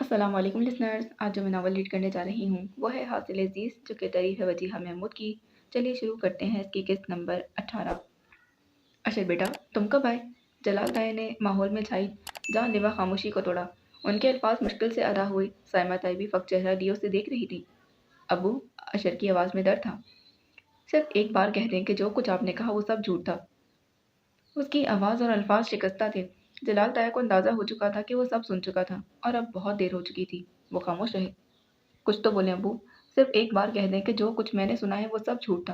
अस्सलाम वालेकुम लिसनर्स। आज जो मैं नावल रीड करने जा रही हूँ वो है हासिल अजीज़, जो कि तारीफ़ है वजीहा महमूद की। चलिए शुरू करते हैं इसकी किस्त नंबर 18। अशर बेटा, तुम कब आए? जलाल ताया ने माहौल में छाई जानलेवा खामोशी को तोड़ा। उनके अल्फाज मुश्किल से अदा हुए। साइमा ताई भी फक चेहरा लिए उसे देख रही थी। अबू, अशर की आवाज़ में डर था। सिर्फ एक बार कह दें कि जो कुछ आपने कहा वो सब झूठ था। उसकी आवाज़ और अल्फाज शिकस्ता थे। जलाल ताया को अंदाज़ा हो चुका था कि वो सब सुन चुका था और अब बहुत देर हो चुकी थी। वो खामोश रहे। कुछ तो बोले अबू। सिर्फ एक बार कह दें कि जो कुछ मैंने सुना है वो सब झूठ था।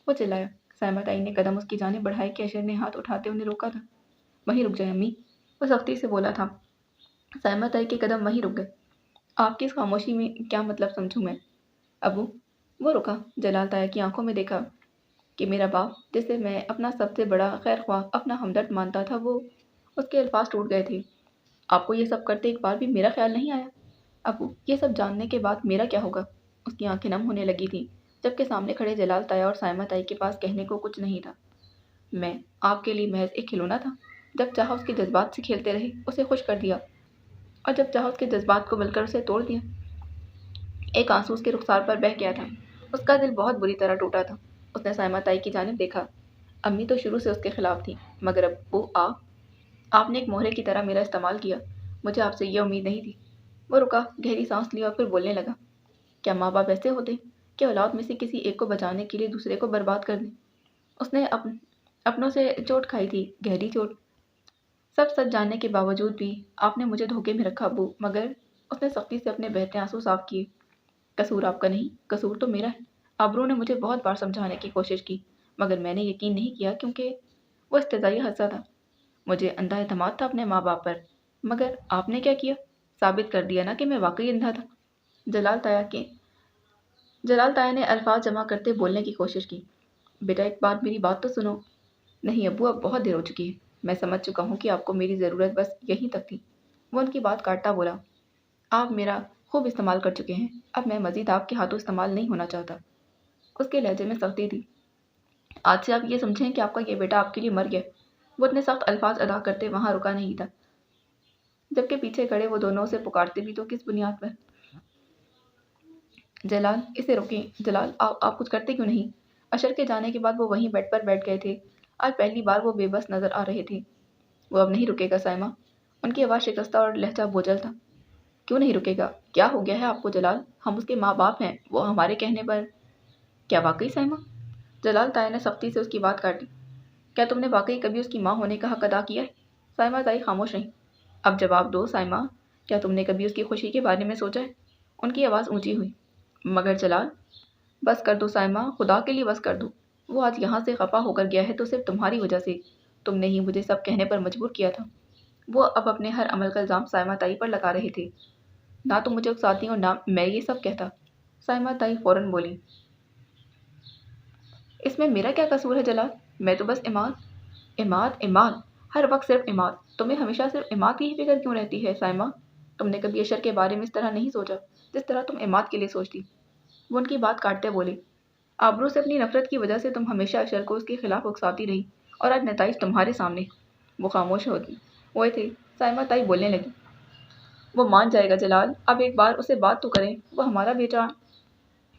वो चिल्लाया। साइमा ताई ने कदम उसकी जानिब बढ़ाए कि अशर ने हाथ उठाते उन्हें रोका था। वहीं रुक जाए अम्मी, वो सख्ती से बोला था। साइमा ताई के कदम वहीं रुक गए। आपकी इस खामोशी में क्या मतलब समझूं मैं? अबू, वो रुका। जलाल ताया की आंखों में देखा कि मेरा बाप, जिसे मैं अपना सबसे बड़ा खैर ख्वाह, अपना हमदर्द मानता था, वो उसके अल्फाज टूट गए थे। आपको ये सब करते एक बार भी मेरा ख्याल नहीं आया? अबू, ये सब जानने के बाद मेरा क्या होगा? उसकी आंखें नम होने लगी थीं, जबकि सामने खड़े जलाल ताया और साइमा ताई के पास कहने को कुछ नहीं था। मैं आपके लिए महज एक खिलौना था। जब चाहा उसके जज्बात से खेलते रहे, उसे खुश कर दिया, और जब चाहा उसके जज्बात को मिलकर उसे तोड़ दिया। एक आंसू उसके रुखसार पर बह गया था। उसका दिल बहुत बुरी तरह टूटा था। उसने साइमा ताई की जानिब देखा। अम्मी तो शुरू से उसके खिलाफ थी, मगर अब्बू, आपने एक मोहरे की तरह मेरा इस्तेमाल किया। मुझे आपसे ये उम्मीद नहीं थी। वो रुका, गहरी सांस लिया और फिर बोलने लगा। क्या माँ बाप ऐसे होते कि औलाद में से किसी एक को बचाने के लिए दूसरे को बर्बाद कर दें? उसने अपनों से चोट खाई थी, गहरी चोट। सब सच जानने के बावजूद भी आपने मुझे धोखे में रखा अब्बू। मगर उसने सख्ती से अपने बहते आंसू साफ किए। कसूर आपका नहीं, कसूर तो मेरा है। आबरू ने मुझे बहुत बार समझाने की कोशिश की, मगर मैंने यकीन नहीं किया, क्योंकि वो इस्तेज़ाई हंसा था। मुझे अंधा एतमाद था अपने माँ बाप पर। मगर आपने क्या किया? साबित कर दिया ना कि मैं वाकई अंधा था। जलाल ताया के जलाल ताया ने अल्फाज जमा करते बोलने की कोशिश की। बेटा, एक बात, मेरी बात तो सुनो। नहीं अब्बू, अब बहुत देर हो चुकी है। मैं समझ चुका हूँ कि आपको मेरी ज़रूरत बस यहीं तक थी। वो उनकी बात काटता बोला। आप मेरा खूब इस्तेमाल कर चुके हैं। अब मैं मज़ीद आपके हाथों इस्तेमाल नहीं होना चाहता। उसके लहजे में सख्ती थी। आज से आप ये समझें कि आपका ये बेटा आपके लिए मर गया। वो इतने सख्त अल्फाज अदा करते वहाँ रुका नहीं था, जबकि पीछे खड़े वो दोनों उसे पुकारते भी तो किस बुनियाद पर? जलाल, इसे रोकें। जलाल, आप कुछ करते क्यों नहीं? अशर के जाने के बाद वो वहीं बेड पर बैठ गए थे। आज पहली बार वो बेबस नजर आ रहे थे। वो अब नहीं रुकेगा साइमा। उनकी आवाज़ शिकस्ता और लहजा बोझल था। क्यों नहीं रुकेगा? क्या हो गया है आपको जलाल? हम उसके माँ बाप हैं, वो हमारे कहने पर। क्या वाकई साइमा? जलाल ताया ने सख्ती से उसकी बात काटी। क्या तुमने वाकई कभी उसकी माँ होने का हक अदा किया है? साइमा ताई खामोश रही। अब जवाब दो साइमा, क्या तुमने कभी उसकी खुशी के बारे में सोचा है? उनकी आवाज़ ऊंची हुई। मगर जलाल, बस कर दो साइमा, खुदा के लिए बस कर दो। वो आज यहाँ से खफा होकर गया है तो सिर्फ तुम्हारी वजह से। तुमने ही मुझे सब कहने पर मजबूर किया था। वो अब अपने हर अमल का इल्ज़ाम साइमा ताई पर लगा रहे थे। ना तुम मुझे उकसाती और ना मैं ये सब कहता। साइमा ताई फौरन बोली। इसमें मेरा क्या कसूर है जलाल? मैं तो बस इमाद। इमाद, इमाद, हर वक्त सिर्फ इमाद। तुम्हें हमेशा सिर्फ इमाद की ही फिक्र क्यों रहती है साइमा? तुमने कभी अशर के बारे में इस तरह नहीं सोचा, जिस तरह तुम इमाद के लिए सोचती। वो उनकी बात काटते बोले। आबरू से अपनी नफरत की वजह से तुम हमेशा अशर को उसके खिलाफ उकसाती रही, और आज नताइज तुम्हारे सामने। वो खामोश होती हुए थे। साइमा ताई बोलने लगी। वो मान जाएगा जलाल, अब एक बार उसे बात तो करें। वो हमारा बेटा।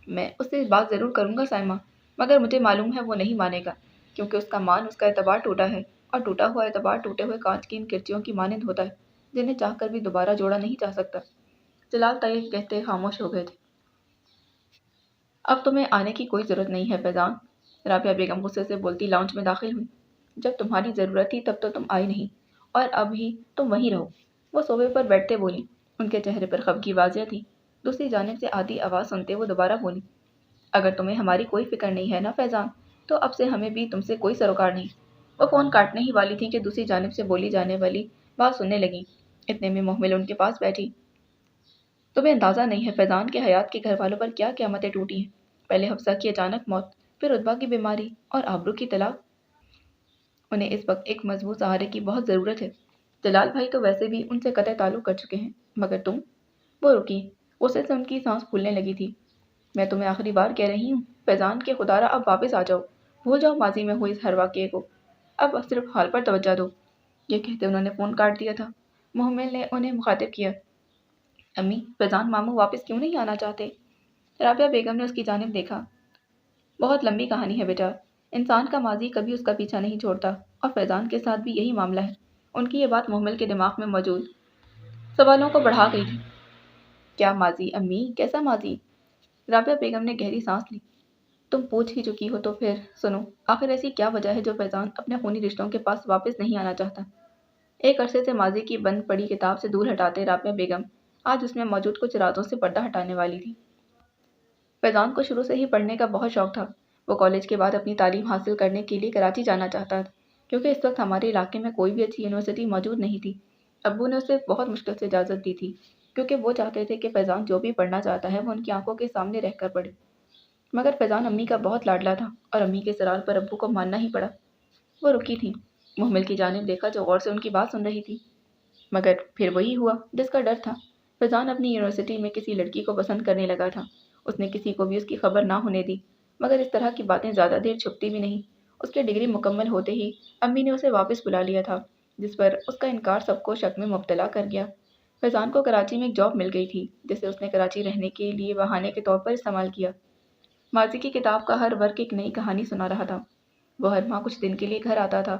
मैं उससे बात ज़रूर करूँगा साइमा, मगर मुझे मालूम है वो नहीं मानेगा, क्योंकि उसका एतबार टूटा है, और टूटा हुआ एतबार टूटे हुए कांच की इन किरचियों की मानंद होता है, जिन्हें चाहकर भी दोबारा जोड़ा नहीं जा सकता। जलाल ताई कहते खामोश हो गए थे। अब तुम्हें आने की कोई ज़रूरत नहीं है फैज़ान। राबिया बेगम गुस्से से बोलती लाउंज में दाखिल हुई। जब तुम्हारी ज़रूरत थी तब तो तुम आई नहीं, और अब भी तुम वहीं रहो। वो सोफे पर बैठते बोली। उनके चेहरे पर खफगी वाजिया थी। दूसरी जानिब से आधी आवाज़ सुनते वो दोबारा बोली। अगर तुम्हें हमारी कोई फ़िक्र नहीं है ना फैज़ान, तो अब से हमें भी तुमसे कोई सरोकार नहीं। वो फ़ोन काटने ही वाली थी कि दूसरी जानिब से बोली जाने वाली बात सुनने लगी। इतने में मोहमिल उनके पास बैठी। तुम्हें अंदाज़ा नहीं है फैज़ान के हयात के घर वालों पर क्या क़यामतें टूटी हैं। पहले हफ्सा की अचानक मौत, फिर उद्बा की बीमारी, और आबरू की तलाक। उन्हें इस वक्त एक मजबूत सहारे की बहुत ज़रूरत है। जलाल भाई तो वैसे भी उनसे कतई ताल्लुक़ कर चुके हैं, मगर तुम। वो रुकी। गुस्से से उनकी सांस फूलने लगी थी। मैं तुम्हें आखिरी बार कह रही हूँ फैज़ान के खुदारा, अब वापस आ जाओ। भूल जाओ माजी में हुई इस हर वाक़ये को। अब सिर्फ हाल पर तवज्जो दो। ये कहते उन्होंने फ़ोन काट दिया था। मोहम्मद ने उन्हें मुखातिब किया। امی، فیضان ماموں واپس کیوں نہیں آنا چاہتے؟ رابعہ بیگم نے اس کی جانب دیکھا۔ بہت لمبی کہانی ہے بیٹا، انسان کا ماضی کبھی اس کا پیچھا نہیں چھوڑتا، اور فیضان کے ساتھ بھی یہی معاملہ ہے۔ ان کی یہ بات محمل کے دماغ میں موجود سوالوں کو بڑھا گئی تھی۔ کیا ماضی امی؟ کیسا ماضی؟ رابعہ بیگم نے گہری سانس لی۔ تم پوچھ ہی چکی ہو تو پھر سنو، آخر ایسی کیا وجہ ہے جو فیضان اپنے خونی رشتوں کے پاس واپس نہیں آنا چاہتا؟ ایک عرصے سے ماضی کی بند پڑی کتاب سے دور ہٹاتے رابعہ بیگم آج اس میں موجود کچھ رازوں سے پردہ ہٹانے والی تھی۔ فیضان کو شروع سے ہی پڑھنے کا بہت شوق تھا۔ وہ کالج کے بعد اپنی تعلیم حاصل کرنے کے لیے کراچی جانا چاہتا تھا، کیونکہ اس وقت ہمارے علاقے میں کوئی بھی اچھی یونیورسٹی موجود نہیں تھی۔ ابو نے اسے بہت مشکل سے اجازت دی تھی، کیونکہ وہ چاہتے تھے کہ فیضان جو بھی پڑھنا چاہتا ہے وہ ان کی آنکھوں کے سامنے رہ کر پڑھے۔ مگر فیضان امی کا بہت لاڈلا تھا اور امی کے اصرار پر ابو کو ماننا ہی پڑا۔ وہ رکی تھی، محمل کی جانب دیکھا جو غور سے ان کی بات سن رہی تھی۔ مگر پھر وہی ہوا جس کا ڈر تھا۔ فیضان اپنی یونیورسٹی میں کسی لڑکی کو پسند کرنے لگا تھا۔ اس نے کسی کو بھی اس کی خبر نہ ہونے دی، مگر اس طرح کی باتیں زیادہ دیر چھپتی بھی نہیں۔ اس کے ڈگری مکمل ہوتے ہی امی نے اسے واپس بلا لیا تھا، جس پر اس کا انکار سب کو شک میں مبتلا کر گیا۔ فیضان کو کراچی میں ایک جاب مل گئی تھی، جسے اس نے کراچی رہنے کے لیے بہانے کے طور پر استعمال کیا۔ ماضی کی کتاب کا ہر ورق ایک نئی کہانی سنا رہا تھا۔ وہ ہر ماہ کچھ دن کے لیے گھر آتا تھا،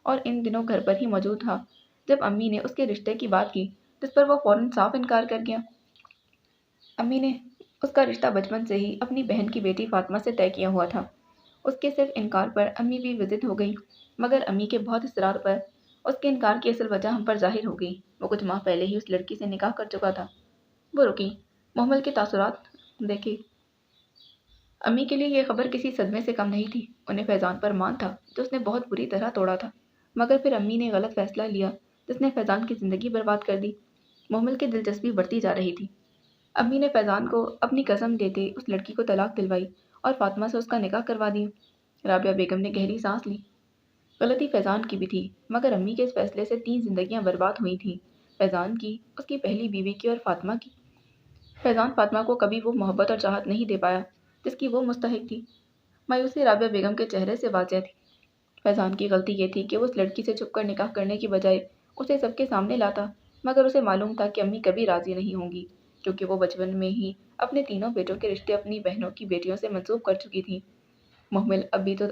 اور ان دنوں گھر پر ہی موجود تھا جب امی نے اس کے رشتے کی بات کی، جس پر وہ فوراً صاف انکار کر گیا۔ امی نے اس کا رشتہ بچپن سے ہی اپنی بہن کی بیٹی فاطمہ سے طے کیا ہوا تھا۔ اس کے صرف انکار پر امی بھی وضد ہو گئی، مگر امی کے بہت اصرار پر اس کے انکار کی اصل وجہ ہم پر ظاہر ہو گئی۔ وہ کچھ ماہ پہلے ہی اس لڑکی سے نکاح کر چکا تھا۔ وہ رکی، محمل کے تاثرات دیکھے۔ امی کے لیے یہ خبر کسی صدمے سے کم نہیں تھی۔ انہیں فیضان پر مان تھا جو اس نے بہت بری طرح توڑا تھا، مگر پھر امی نے غلط فیصلہ لیا جس نے فیضان کی زندگی برباد کر دی۔ محمل کی دلچسپی بڑھتی جا رہی تھی۔ امی نے فیضان کو اپنی قسم دیتے اس لڑکی کو طلاق دلوائی اور فاطمہ سے اس کا نکاح کروا دیا۔ رابعہ بیگم نے گہری سانس لی۔ غلطی فیضان کی بھی تھی، مگر امی کے اس فیصلے سے 3 زندگیاں برباد ہوئی تھیں، فیضان کی، اس کی پہلی بیوی کی اور فاطمہ کی۔ فیضان فاطمہ کو کبھی وہ محبت اور چاہت نہیں دے پایا جس کی وہ مستحق تھی۔ مایوسی رابعہ بیگم کے چہرے سے واضح تھی۔ فیضان کی غلطی یہ تھی کہ وہ اس لڑکی سے چھپ کر نکاح کرنے کی بجائے اسے سب کے سامنے لاتا، مگر اسے معلوم تھا کہ امی کبھی راضی نہیں ہوں گی، کیونکہ وہ بچپن میں ہی اپنے تینوں بیٹوں کے رشتے اپنی بہنوں کی بیٹیوں سے منسوب کر چکی تھی۔ محمل اب بھی تو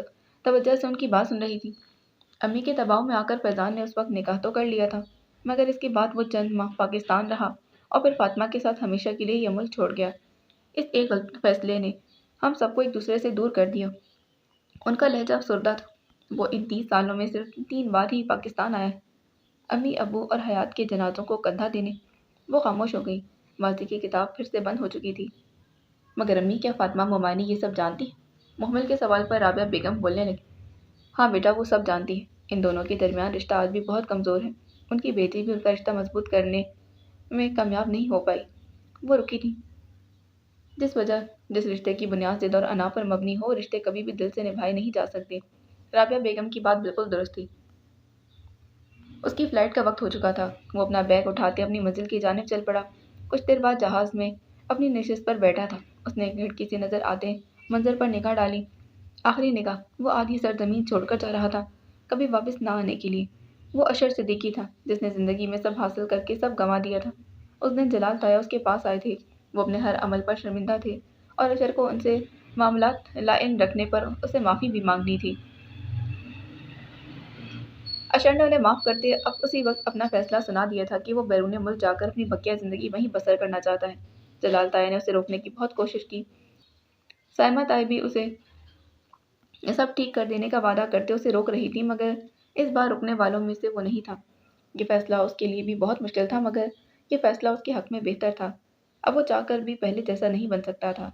توجہ سے ان کی بات سن رہی تھی۔ امی کے دباؤ میں آ کر فیضان نے اس وقت نکاح تو کر لیا تھا، مگر اس کے بعد وہ چند ماہ پاکستان رہا اور پھر فاطمہ کے ساتھ ہمیشہ کے لیے یہ ملک چھوڑ گیا۔ اس ایک غلط فیصلے نے ہم سب کو ایک دوسرے سے دور کر دیا۔ ان کا لہجہ افسردہ تھا۔ وہ ان 30 سالوں میں صرف 3 بار ہی پاکستان آیا ہے۔ امی، ابو اور حیات کے جنازوں کو کندھا دینے وہ خاموش ہو گئی۔ ماضی کی کتاب پھر سے بند ہو چکی تھی۔ مگر امی، کیا فاطمہ مومانی یہ سب جانتی ہے؟ محمل کے سوال پر رابعہ بیگم بولنے لگی۔ ہاں بیٹا، وہ سب جانتی ہے۔ ان دونوں کے درمیان رشتہ آج بھی بہت کمزور ہے۔ ان کی بیٹی بھی ان کا رشتہ مضبوط کرنے میں کامیاب نہیں ہو پائی۔ وہ رکی تھی۔ جس رشتے کی بنیاد ضد اور انا پر مبنی ہو، رشتے کبھی بھی دل سے نبھائے نہیں جا سکتے۔ رابعہ بیگم کی بات بالکل درست تھی۔ اس کی فلائٹ کا وقت ہو چکا تھا۔ وہ اپنا بیگ اٹھاتے اپنی منزل کی جانب چل پڑا۔ کچھ دیر بعد جہاز میں اپنی نشست پر بیٹھا تھا۔ اس نے ایک کھڑکی سے نظر آتے منظر پر نگاہ ڈالی۔ آخری نگاہ، وہ آدھی سرزمین چھوڑ کر جا رہا تھا، کبھی واپس نہ آنے کے لیے۔ وہ اشر صدیقی تھا، جس نے زندگی میں سب حاصل کر کے سب گنوا دیا تھا۔ اس دن جلال تایا اس کے پاس آئے تھے۔ وہ اپنے ہر عمل پر شرمندہ تھے اور اشر کو ان سے معاملات لائن رکھنے پر اسے معافی بھی مانگنی تھی۔ اشر نے انہیں معاف کرتے اب اسی وقت اپنا فیصلہ سنا دیا تھا کہ وہ بیرون ملک جا کر اپنی بقیہ زندگی وہیں بسر کرنا چاہتا ہے۔ جلال تایا نے اسے روکنے کی بہت کوشش کی۔ سائمہ تائی بھی اسے سب ٹھیک کر دینے کا وعدہ کرتے اسے روک رہی تھی، مگر اس بار رکنے والوں میں سے وہ نہیں تھا۔ یہ فیصلہ اس کے لیے بھی بہت مشکل تھا، مگر یہ فیصلہ اس کے حق میں بہتر تھا۔ اب وہ چاہ کر بھی پہلے جیسا نہیں بن سکتا تھا۔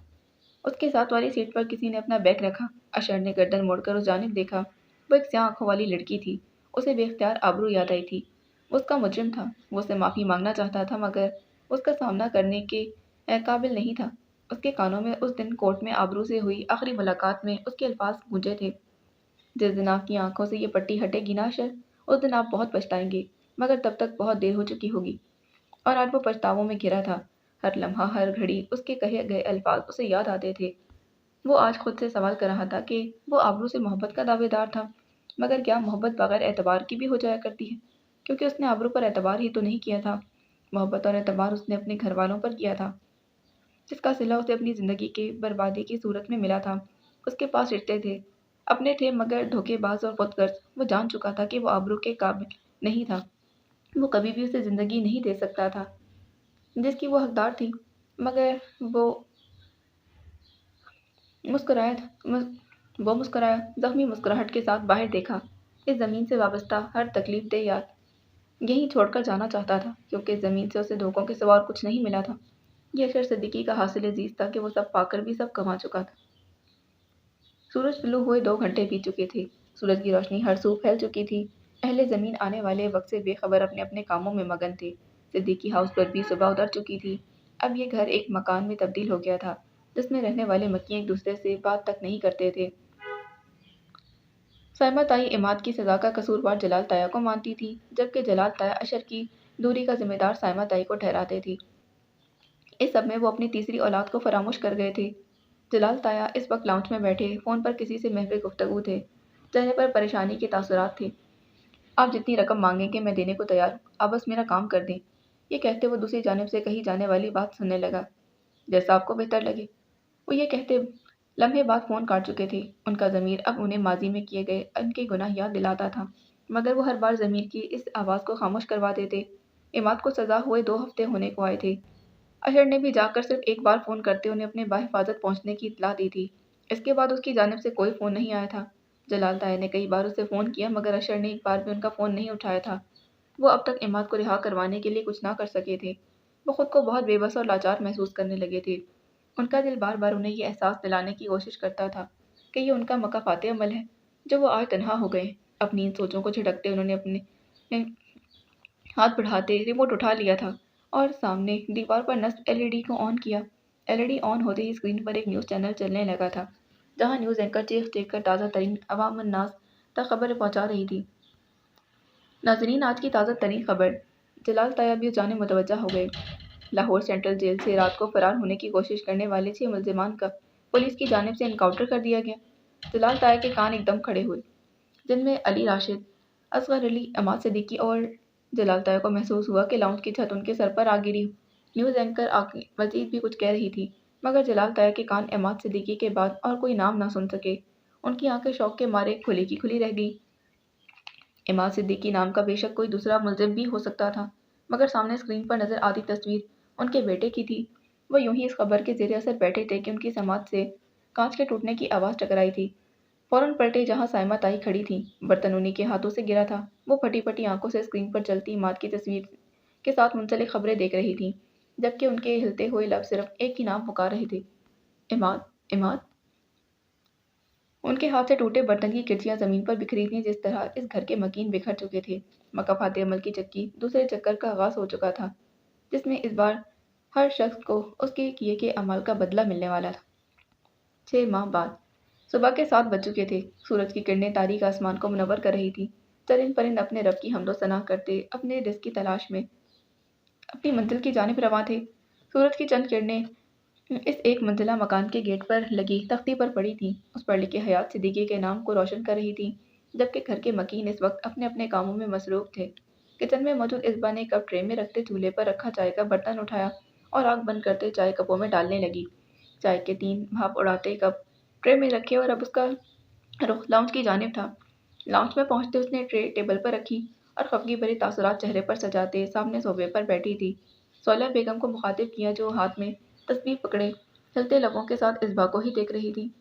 اس کے ساتھ والی سیٹ پر کسی نے اپنا بیگ رکھا۔ اشر نے گردن موڑ کر اس جانب دیکھا۔ وہ ایک سیاہ آنکھوں والی لڑکی تھی۔ اسے بے اختیار آبرو یاد آئی تھی۔ وہ اس کا مجرم تھا۔ وہ اسے معافی مانگنا چاہتا تھا، مگر اس کا سامنا کرنے کے قابل نہیں تھا۔ اس کے کانوں میں اس دن کورٹ میں آبرو سے ہوئی آخری ملاقات میں اس کے الفاظ گونجے تھے۔ جس دن آپ کی آنکھوں سے یہ پٹی ہٹے گی نا اشر، اس دن آپ بہت پچھتائیں گے، مگر تب تک بہت دیر ہو چکی ہوگی۔ اور آج وہ پچھتاووں میں گھرا تھا۔ ہر لمحہ، ہر گھڑی اس کے کہے گئے الفاظ اسے یاد آتے تھے۔ وہ آج خود سے سوال کر رہا تھا کہ وہ آبرو سے محبت کا دعوے دار تھا، مگر کیا محبت بغیر اعتبار کی بھی ہو جایا کرتی ہے؟ کیونکہ اس نے آبرو پر اعتبار ہی تو نہیں کیا تھا۔ मोहब्बत और एतबार उसने अपने घर वालों पर किया था, जिसका सिला उसे अपनी ज़िंदगी के बर्बादी की सूरत में मिला था। उसके पास रिश्ते थे, अपने थे, मगर धोखेबाज और खुदगर्ज। वो जान चुका था कि वो आबरू के काबिल नहीं था। वो कभी भी उसे ज़िंदगी नहीं दे सकता था जिसकी वो हकदार थी। मगर मुस्कुराया वो मुस्कुराया, ज़ख्मी मुस्कुराहट के साथ बाहर देखा। इस ज़मीन से वाबस्ता हर तकलीफ-देह याद यहीं छोड़कर जाना चाहता था, क्योंकि ज़मीन से उसे धोखों के सिवा और कुछ नहीं मिला था। ये अशर सिद्दीकी का हासिल अजीज था कि वो सब पाकर भी सब गंवा चुका था। सूरज तुलू हुए 2 घंटे बीत चुके थे। सूरज की रोशनी हर सू फैल चुकी थी। अहले ज़मीन आने वाले वक्त से बेखबर अपने अपने कामों में मगन थे। सिद्दीकी हाउस पर भी सुबह उतर चुकी थी। अब ये घर एक मकान में तब्दील हो गया था, जिसमें रहने वाले मक्खी एक दूसरे से बात तक नहीं करते थे। साइमा ताई इमाद की सज़ा का कसूरवार जलाल ताया को मानती थी, जबकि जलाल ताया अशर की दूरी का जिम्मेदार साइमा ताई को ठहराते थे। इस सब में वो अपनी तीसरी औलाद को फरामोश कर गए थे। जलाल ताया इस वक्त लाउंज में बैठे फ़ोन पर किसी से महफ़िल गुफ्तगू थे। चेहरे पर परेशानी के तासुरात थे। आप जितनी रकम मांगेंगे मैं देने को तैयार हूँ, आप बस मेरा काम कर दें। ये कहते वो दूसरी जानिब से कही जाने वाली बात सुनने लगा। जैसा आपको बेहतर लगे। वो ये कहते लम्हे बाद फ़ोन काट चुके थे। उनका ज़मीर अब उन्हें माजी में किए गए उनके गुनाह याद दिलाता था, मगर वो हर बार ज़मीर की इस आवाज़ को खामोश करवा देते। इमाद को सज़ा हुए 2 हफ्ते होने को आए थे। अशर ने भी जाकर सिर्फ एक बार फ़ोन करते उन्हें अपने बाहिफाजत पहुंचने की इत्तला दी थी। इसके बाद उसकी जानिब से कोई फ़ोन नहीं आया था। जलाल ताया ने कई बार उसे फ़ोन किया, मगर अशर ने एक बार भी उनका फ़ोन नहीं उठाया था। वो अब तक इमाद को रिहा करवाने के लिए कुछ ना कर सके थे। वो खुद को बहुत बेबस और लाचार महसूस करने लगे थे। उनका दिल बार बार उन्हें ये एहसास दिलाने की कोशिश करता था कि ये उनका मकाफात अमल है, जो वो आज तनहा हो गए। अपनी इन सोचों को झटकते उन्होंने अपने हाथ बढ़ाते रिमोट उठा लिया था और सामने दीवार पर नस्ब एलईडी को ऑन किया। एलईडी ऑन होते ही स्क्रीन पर एक न्यूज़ चैनल चलने लगा था, जहां न्यूज़ एंकर चीख चीख कर ताज़ा तरीन अवाम उन्नास तक खबरें पहुंचा रही थी। नाजरीन, आज की ताज़ा तरीन खबर। जलाल ताया भी जाने मुतवज्जा हो गए। लाहौर सेंट्रल जेल से रात को फरार होने की कोशिश करने वाले 6 मुलजिमान का पुलिस की जानिब से इनकाउंटर कर दिया गया। जलाल ताया के कान एकदम खड़े हुए, जिनमें अली राशिद, असगर अली, अमाद सिद्दीकी और जलाल ताया को महसूस हुआ कि लाउंज की छत उनके सर पर आ गिरी। न्यूज़ एंकर आके मजीद भी कुछ कह रही थी, मगर जलाल ताया के कान अमाद सिद्दीकी के बाद और कोई नाम ना सुन सके। उनकी आंखें शौक के मारे खुली की खुली रह गई। इमाद सिद्दीकी नाम का बेशक कोई दूसरा मुलजिम भी हो सकता था, मगर सामने स्क्रीन पर नजर आती तस्वीर उनके बेटे की थी। वो यूं ही इस खबर के ज़ेर असर बैठे थे कि उनकी समात से कांच के टूटने की आवाज़ टकराई थी। फौरन पलटे जहां साइमा ताई खड़ी थी। बर्तन उन्हीं के हाथों से गिरा था। वो फटी फटी आंखों से स्क्रीन पर चलती इमाद की तस्वीर के साथ मुंसलिक खबरें देख रही थी, जबकि उनके हिलते हुए लब सिर्फ एक ही नाम पुकार रहे थे, इमाद, इमाद। उनके हाथ से टूटे बर्तन की किरचियां जमीन पर बिखरी थीं, जिस तरह इस घर के मकीन बिखर चुके थे। मकाफात अमल की चक्की दूसरे चक्कर का आगाज हो चुका था, जिसमें इस बार हर शख्स को उसके किए के अमल का बदला मिलने वाला था। 6 माह बाद सुबह के 7 बज चुके थे। सूरज की किरणें तारीक आसमान को मुनव्वर कर रही थी। चरिंद परिंद अपने रब की हम्दो सना करते अपने रिज़्क़ की तलाश में अपनी मंजिल की जानिब रवां थे। सूरज की चंद किरणें इस एक मंजिला मकान के गेट पर लगी तख्ती पर पड़ी थीं। उस पर लिखे हयात सिद्दीकी के नाम को रोशन कर रही थीं, जबकि घर के मकीन इस वक्त अपने अपने कामों में मसरूफ थे। किचन में मौजूद इस्बा ने कप ट्रे में रखते चूल्हे पर रखा चाय का बर्तन उठाया और आग बंद करते चाय कपों में डालने लगी। चाय के 3 भाप उड़ाते कप ट्रे में रखे और अब उसका रुख लाउंज की जानिब था। लाउंज में पहुंचते उसने ट्रे टेबल पर रखी और खफगी भरे तासुरात चेहरे पर सजाते सामने सोफे पर बैठी थी। सोलह बेगम को मुखातिब किया, जो हाथ में तस्बीह पकड़े हिलते लबों के साथ इस्बा को ही देख रही थी।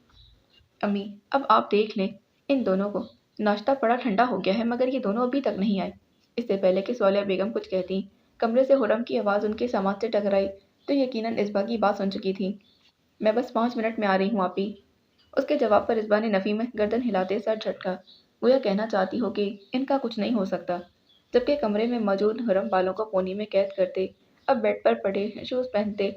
अम्मी, अब आप देख लें इन दोनों को। नाश्ता बड़ा ठंडा हो गया है, मगर ये दोनों अभी तक नहीं आए। इससे पहले कि सोलिया बेगम कुछ कहती, कमरे से हुरम की आवाज़ उनके समात से टकराई, तो यकीनन इस्बा की बात सुन चुकी थी। मैं बस 5 मिनट में आ रही हूँ आपी। उसके जवाब पर इस्बा ने नफ़ी में गर्दन हिलाते सर झटका, गोया कहना चाहती हो कि इनका कुछ नहीं हो सकता। जबकि कमरे में मौजूद हुरम बालों को कोनी में कैद करते अब बेड पर पड़े शूज़ पहनते।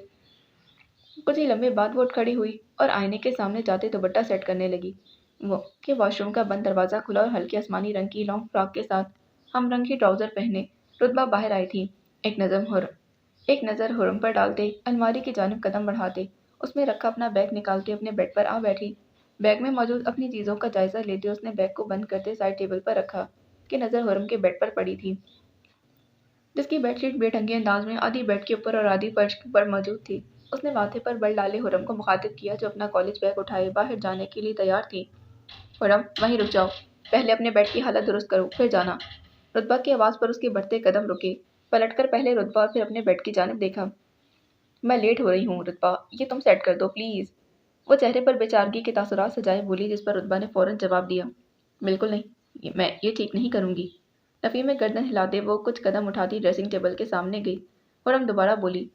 कुछ ही लम्हे बाद वो उठ खड़ी हुई और आईने के सामने जाते दुपट्टा सेट करने लगी। वो कि वॉशरूम का बंद दरवाज़ा खुला और हल्के आसमानी रंग की लॉन्ग फ्रॉक के साथ हम रंग की ट्राउज़र पहने रुतबा बाहर आई थी। एक नज़र हुरम पर डालते अलमारी की जानिब कदम बढ़ाते उसमें रखा अपना बैग निकालते अपने बेड पर आ बैठी। बैग में मौजूद अपनी चीज़ों का जायज़ा लेते उसने बैग को बंद करते साइड टेबल पर रखा कि नज़र हुरम के बेड पर पड़ी थी। जिसकी बेड शीट बेढंगे अंदाज में आधी बेड के ऊपर और आधी फर्श पर मौजूद थी। उसने माथे पर बल डाले हुर्रम को मुखातिब किया, जो अपना कॉलेज बैग उठाए बाहर जाने के लिए तैयार थी। हुर्रम, वहीं रुक जाओ। पहले अपने बेड की हालत दुरुस्त करो, फिर जाना। रुतबा की आवाज़ पर उसके बढ़ते कदम रुके। पलटकर पहले रुतबा और फिर अपने बेड की जानिब देखा। मैं लेट हो रही हूँ रुतबा, ये तुम सेट कर दो प्लीज़। वो चेहरे पर बेचारगी के तासुरात सजाए बोली, जिस पर रुतबा ने फौरन जवाब दिया, बिल्कुल नहीं, मैं ये ठीक नहीं करूँगी। नफ़ी में गर्दन हिलाते वो कुछ कदम उठाती ड्रेसिंग टेबल के सामने गई। हुर्रम दोबारा बोली,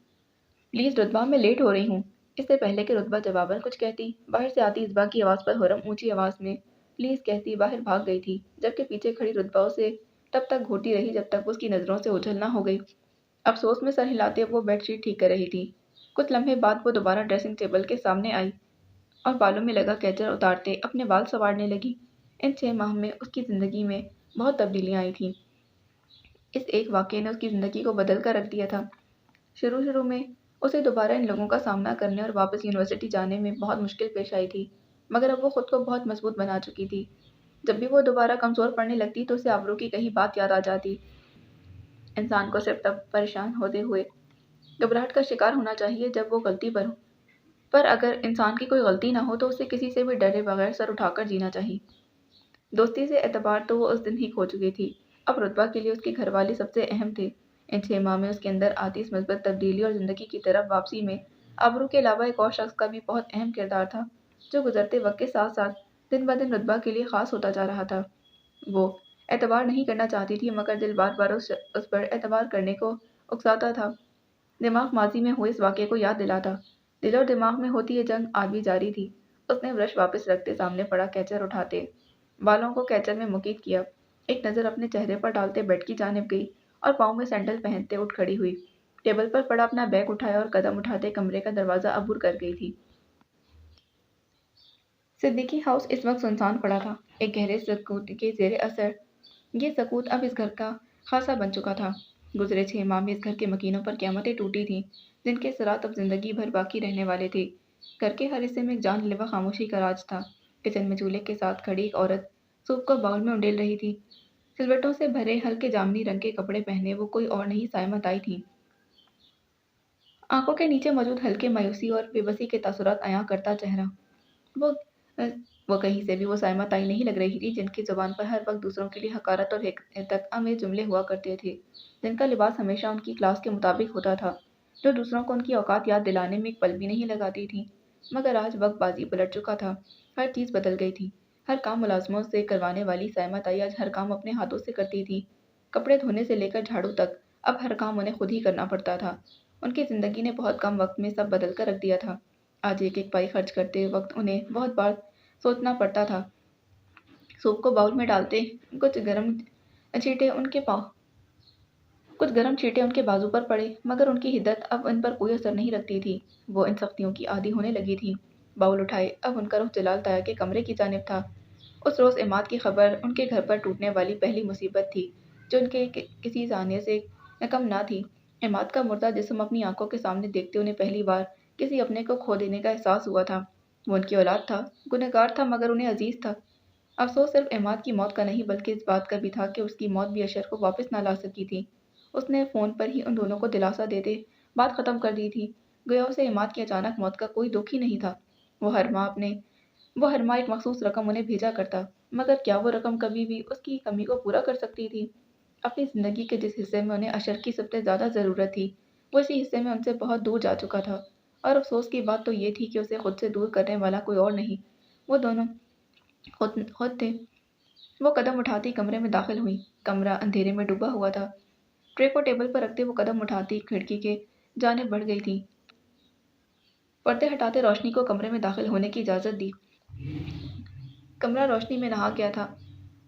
प्लीज़ रुतबा, मैं लेट हो रही हूँ। इससे पहले कि रुतबा जवाबन कुछ कहती, बाहर से आती इसबा की आवाज़ पर हुर्रम ऊंची आवाज़ में प्लीज़ कहती बाहर भाग गई थी, जबकि पीछे खड़ी रुतबा उसे तब तक घूरती रही जब तक उसकी नज़रों से ओझल ना हो गई। अफसोस में सर हिलाते वो बेडशीट ठीक कर रही थी। कुछ लम्हे बाद वो दोबारा ड्रेसिंग टेबल के सामने आई और बालों में लगा कैचर उतारते अपने बाल संवारने लगी। इन 6 माह में उसकी ज़िंदगी में बहुत तब्दीलियाँ आई थीं। इस एक वाक़ये ने उसकी ज़िंदगी को बदल कर रख दिया था। शुरू में उसे दोबारा इन लोगों का सामना करने और वापस यूनिवर्सिटी जाने में बहुत मुश्किल पेश आई थी, मगर अब वो खुद को बहुत मजबूत बना चुकी थी। जब भी वो दोबारा कमज़ोर पड़ने लगती तो उसे आबरू की कही बात याद आ जाती। इंसान को सिर्फ तब परेशान होते हुए घबराहट का शिकार होना चाहिए जब वो गलती पर हो। पर अगर इंसान की कोई गलती ना हो तो उसे किसी से भी डरे बगैर सर उठाकर जीना चाहिए। दोस्ती से एतबार तो वो उस दिन ही खो चुकी थी। अब रुतबा के लिए उसके घरवाले सबसे अहम थे। इन 6 माह में उसके अंदर आती इस مثبت तब्दीली और ज़िंदगी की तरफ वापसी में आबरू के अलावा एक और शख्स का भी बहुत अहम किरदार था, जो गुजरते वक्त के साथ साथ दिन ब दिन रुतबा के लिए ख़ास होता जा रहा था। वो एतबार नहीं करना चाहती थी, मगर दिल बार बार उस पर एतबार करने को उकसाता था। दिमाग माजी में हुए इस वाक़ये को याद दिलाता। दिल और दिमाग में होती ये जंग आज भी जारी थी। उसने ब्रश वापस रखते सामने पड़ा कैचर उठाते बालों को कैचर में मुकीद किया। एक नज़र अपने चेहरे पर डालते बेड की जानिब गई और पाँव में सैंडल पहनते उठ खड़ी हुई। टेबल पर पड़ा अपना बैग उठाया और कदम उठाते कमरे का दरवाज़ा अबूर कर गई थी। सिद्दीकी हाउस इस वक्त सुनसान पड़ा था, एक गहरे सकूत के ज़ेरे असर। ये सकूत अब इस घर का खासा बन चुका था। गुजरे 6 माह में इस घर के मकीनों पर क़यामतें टूटी थीं, जिनके असरात अब ज़िंदगी भर बाकी रहने वाले थे। घर के हर हिस्से में एक जानलेवा खामोशी का राज था। किचन में चूल्हे के साथ खड़ी एक औरत सूप को बाउल में उंडेल रही थी। सिलवटों से भरे हल्के जामुनी रंग के कपड़े पहने वो कोई और नहीं, सायमा ताई थी। आंखों के नीचे मौजूद हल्के मायूसी और बेबसी के तासुरात अयां करता चेहरा। वो अ, वो कहीं से भी वो सायमा ताई नहीं लग रही थी, जिनकी ज़ुबान पर हर वक्त दूसरों के लिए हकारत और तक में जुमले हुआ करते थे, जिनका लिबास हमेशा उनकी क्लास के मुताबिक होता था, जो दूसरों को उनकी औकात याद दिलाने में एक पल भी नहीं लगाती थी। मगर आज वक्त बाजी पलट चुका था। हर चीज़ बदल गई थी। हर काम मुलाजमों से करवाने वाली सायमा ताई आज हर काम अपने हाथों से करती थी। कपड़े धोने से लेकर झाड़ू तक अब हर काम उन्हें खुद ही करना पड़ता था। उनकी ज़िंदगी ने बहुत कम वक्त में सब बदल कर रख दिया था। आज एक एक पाई खर्च करते वक्त उन्हें बहुत बार सोचना पड़ता था। सूप को बाउल में डालते कुछ गर्म छींटे उनके पाँव कुछ गर्म छींटे उनके बाजू पर पड़े, मगर उनकी हिद्दत अब उन पर कोई असर नहीं रखती थी। वो इन सख्तियों की आदी होने लगी थी। बाउल उठाए अब उनका रुख जलाल ताया के कमरे की जानिब था। उस रोज़ इमाद की खबर उनके घर पर टूटने वाली पहली मुसीबत थी, जो उनके किसी जाने से कम ना थी। इमाद का मुर्दा जिस्म अपनी आंखों के सामने देखते उन्हें पहली बार किसी अपने को खो देने का एहसास हुआ था। वो उनकी औलाद था, गुनहगार था, मगर उन्हें अजीज था। अफसोस सिर्फ इमाद की मौत का नहीं, बल्कि इस बात का भी था कि उसकी मौत भी अशर को वापस ना ला सकी थी। उसने फ़ोन पर ही उन दोनों को दिलासा देते बात ख़त्म कर दी थी। गोया उसे इमाद की अचानक मौत का कोई दुख ही नहीं था। वो हर माह एक मखसूस रकम उन्हें भेजा करता, मगर क्या वो रकम कभी भी उसकी कमी को पूरा कर सकती थी? अपनी ज़िंदगी के जिस हिस्से में उन्हें अशर की सबसे ज़्यादा ज़रूरत थी, वो इसी हिस्से में उनसे बहुत दूर जा चुका था। और अफसोस की बात तो ये थी कि उसे खुद से दूर करने वाला कोई और नहीं, वो दोनों खुद खुद थे। वो कदम उठाती कमरे में दाखिल हुई। कमरा अंधेरे में डूबा हुआ था। ट्रे को टेबल पर रखते वो कदम उठाती खिड़की के जानिब बढ़ गई थी। पर्दे हटाते रोशनी को कमरे में दाखिल होने की इजाज़त दी। कमरा रोशनी में नहा गया था,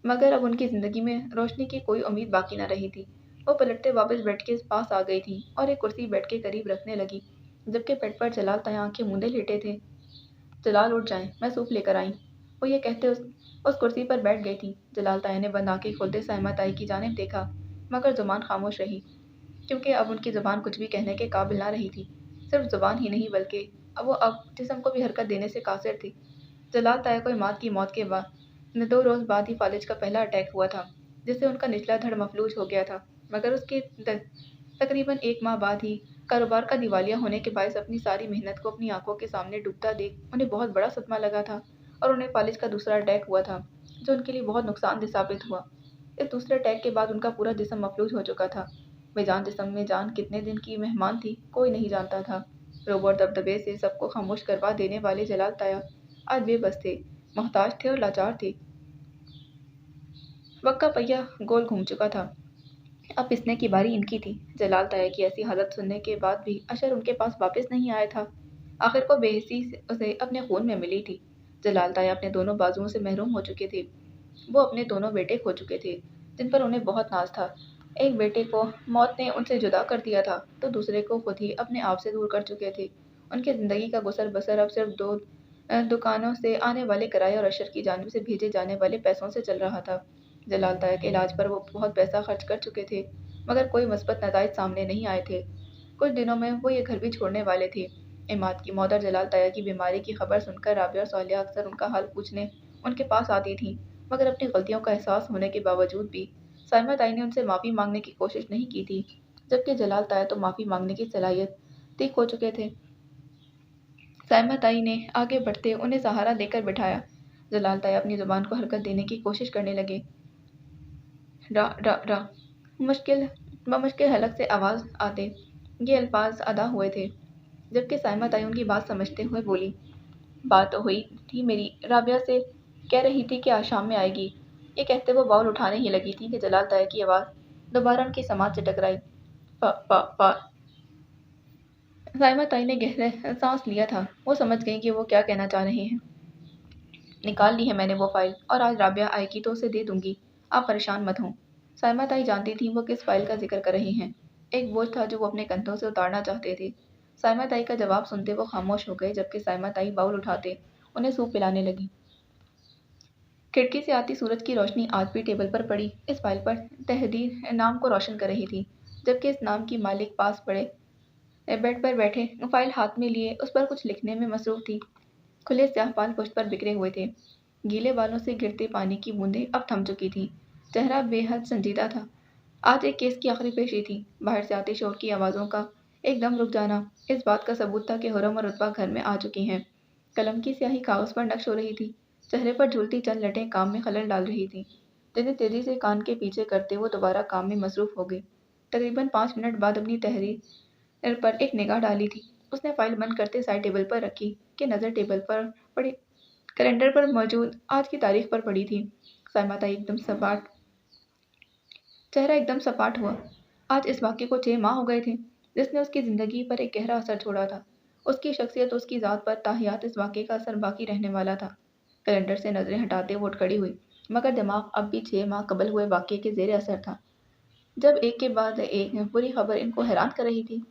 मगर अब उनकी ज़िंदगी में रोशनी की कोई उम्मीद बाकी न रही थी। वो पलटते वापस बेड के पास आ गई थी और एक कुर्सी बेड के करीब रखने लगी, जबकि बेड पर जलाल ताया आंखें मूंदे लेटे थे। जलाल उठ जाएं, मैं सूप लेकर आई। वो ये कहते उस कुर्सी पर बैठ गई थी। जलाल ताया ने बंद आंखें खोलते सायमा ताई की जानिब देखा, मगर ज़ुबान खामोश रही, क्योंकि अब उनकी ज़ुबान कुछ भी कहने के काबिल ना रही थी। सिर्फ ज़ुबान ही नहीं, बल्कि अब जिस्म को भी हरकत देने से कासिर थी। जलाल ताया को इमाद की मौत के बाद 2 रोज़ बाद ही फालिज का पहला अटैक हुआ था, जिससे उनका निचला धड़ मफलूज हो गया था। मगर उसके तकरीबन 1 माह बाद ही कारोबार का दिवालिया होने के बायस अपनी सारी मेहनत को अपनी आंखों के सामने डूबता देख उन्हें बहुत बड़ा सदमा लगा था और उन्हें फालिज का दूसरा अटैक हुआ था, जो उनके लिए बहुत नुकसानदेह साबित हुआ। इस दूसरे अटैक के बाद उनका पूरा जिस्म मफलूज हो चुका था। बेजान जिस्म में जान कितने दिन की मेहमान थी, कोई नहीं जानता था। रोब और दबदबे से सबको खामोश करवा देने वाले जलाल ताया आज बेबस थे, मोहताज थे और लाचार थे। वक्त का पहिया गोल घूम चुका था। अब पिसने की बारी इनकी थी। जलाल ताया की ऐसी हालत सुनने के बाद भी अशर उनके पास वापस नहीं आया था। आखिर को बेहिसी से उसे अपने खून में मिली थी। जलाल ताया अपने दोनों बाजुओं से महरूम हो चुके थे। वो अपने दोनों बेटे खो चुके थे, जिन पर उन्हें बहुत नाज था। एक बेटे को मौत ने उनसे जुदा कर दिया था, तो दूसरे को खुद ही अपने आप से दूर कर चुके थे। उनकी ज़िंदगी का गुसर बसर अब सिर्फ दो दुकानों से आने वाले किराए और अशर की जानिब से भेजे जाने वाले पैसों से चल रहा था। जलाल ताया के इलाज पर वो बहुत पैसा खर्च कर चुके थे, मगर कोई मुस्बत नताइज सामने नहीं आए थे। कुछ दिनों में वो ये घर भी छोड़ने वाले थे। इमाद की मौत और जलाल ताया की बीमारी की खबर सुनकर राबिया और सालिया अक्सर उनका हाल पूछने उनके पास आती थीं, मगर अपनी गलतियों का एहसास होने के बावजूद भी साइमा ताई ने उनसे माफ़ी मांगने की कोशिश नहीं की थी, जबकि जलाल ताया तो माफ़ी मांगने की सलाहियत तीख हो चुके थे। साइमा ताई ने आगे बढ़ते उन्हें सहारा देकर बिठाया। जलाल ताया अपनी जुबान को हरकत देने की कोशिश करने लगे। रा रा रा मुश्किल बमुश्किल हलक से आवाज़ आते ये अल्फाज अदा हुए थे, जबकि साइमा ताई उनकी बात समझते हुए बोली, बात तो हुई थी मेरी राबिया से, कह रही थी कि आज शाम में आएगी। ये कहते वो बाउल उठाने ही लगी थी कि जलाल ताया की आवाज़ दोबारा उनकी समाज से टकराई। प प प साइमा ताई ने गहरे सांस लिया था। वो समझ गई कि वो क्या कहना चाह रहे हैं। निकाल ली है मैंने वो फाइल और आज राबिया आएगी तो उसे दे दूंगी। आप परेशान मत हों। साइमा ताई जानती थी वो किस फाइल का जिक्र कर रही हैं। एक बोझ था जो वो अपने कंधों से उतारना चाहते थे। साइमा ताई का जवाब सुनते वो खामोश हो गए, जबकि साइमा ताई बाउल उठाते उन्हें सूप पिलाने लगी। खिड़की से आती सूरज की रोशनी आज भी टेबल पर पड़ी इस फाइल पर तहदीर नाम को रोशन कर रही थी, जबकि इस नाम की मालिक पास पड़े बेड पर बैठे फाइल हाथ में लिए उस पर कुछ लिखने में मसरूफ थी। खुले स्याह बाल पुष्ट पर बिखरे हुए थे। गीले बालों से गिरते पानी की बूंदें अब थम चुकी थीं। चेहरा बेहद संजीदा था। आज एक केस की आखिरी पेशी थी। बाहर से आते शोर की आवाज़ों का एकदम रुक जाना इस बात का सबूत था कि हुर्रम और रुतबा घर में आ चुकी हैं। कलम की स्याही कागज़ पर नक्श हो रही थी। चेहरे पर झूलती चंद लटें काम में खलल डाल रही थीं, जिन्हें तेज़ी से कान के पीछे करते वो दोबारा काम में मसरूफ़ हो गई। तकरीबन 5 मिनट बाद अपनी तहरीर पर एक निगाह डाली थी। उसने फाइल बंद करते साइड टेबल पर रखी कि नज़र टेबल पर पड़ी कैलेंडर पर मौजूद आज की तारीख पर पड़ी थी। साइमा ताई चेहरा एकदम सपाट हुआ। आज इस वाक़ये को 6 माह हो गए थे, जिसने उसकी ज़िंदगी पर एक गहरा असर छोड़ा था। उसकी शख्सियत, उसकी ज़ात पर ताहियात इस वाक़ये का असर बाकी रहने वाला था। कैलेंडर से नज़रें हटाते वो उठ खड़ी हुई, मगर दिमाग अब भी 6 माह कबल हुए वाक़ये के ज़ेर असर था, जब एक के बाद एक बुरी खबर इनको हैरान कर रही थी।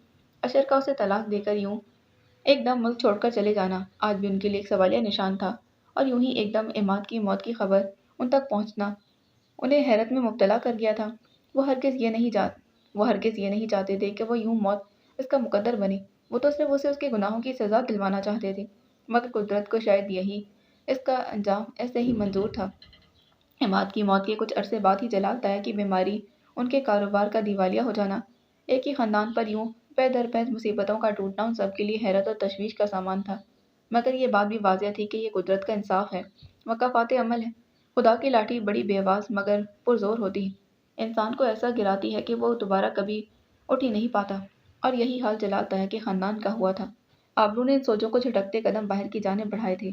अशर का उसे तलाक देकर यूँ एकदम मुल्क छोड़कर चले जाना आज भी उनके लिए एक सवालिया निशान था, और यूं ही एकदम इमाद की मौत की खबर उन तक पहुंचना उन्हें हैरत में मुब्तला कर गया था। वो हरगिज़ ये नहीं चाहते थे कि वो यूं मौत इसका मुकद्दर बने। वो तो सिर्फ उसे उसके गुनाहों की सज़ा दिलवाना चाहते थे, मगर कुदरत को शायद यही इसका अंजाम ऐसे ही मंजूर था। इमाद की मौत के कुछ अरसे बाद ही जलाल ताया की बीमारी, उनके कारोबार का दिवालिया हो जाना, एक ही ख़ानदान पर यूं पै दर पै मुसीबतों का टूटना उन सब के लिए हैरत और तशवीश का सामान था। मगर ये बात भी वाज़ेह थी कि ये कुदरत का इंसाफ है, मकाफ़ात अमल है। खुदा की लाठी बड़ी बेआवाज़ मगर पुरज़ोर होती है, इंसान को ऐसा गिराती है कि वो दोबारा कभी उठ ही नहीं पाता। और यही हाल जलाल ताया के ख़ानदान का हुआ था। आबरू ने इन सोचों को झटकते कदम बाहर की जानिब बढ़ाए थे,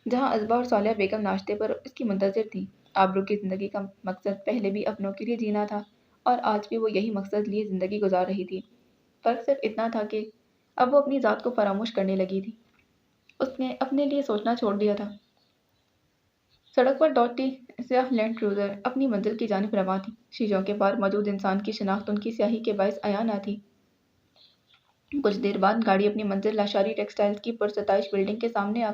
जहाँ अज़बा और सालिया बेगम नाश्ते पर इसकी मुंतज़िर थीं। आबरू की ज़िंदगी का मकसद पहले भी अपनों के लिए जीना था, और आज भी वो यही मकसद लिए ज़िंदगी गुजार रही थी। फ़र्क सिर्फ इतना था कि अब वो अपनी ज़ात को फरामोश करने लगी थी। उसने अपने लिए सोचना छोड़ दिया था। सड़क पर दौड़ती स्याह लैंड क्रूज़र अपनी मंजिल की जानिब रवां थी। शीशों के पार मौजूद इंसान की शिनाख्त उनकी स्याही के बायस अयां न थी। कुछ देर बाद गाड़ी अपनी मंजिल लाशारी टेक्सटाइल्स की पुरसताइश बिल्डिंग के सामने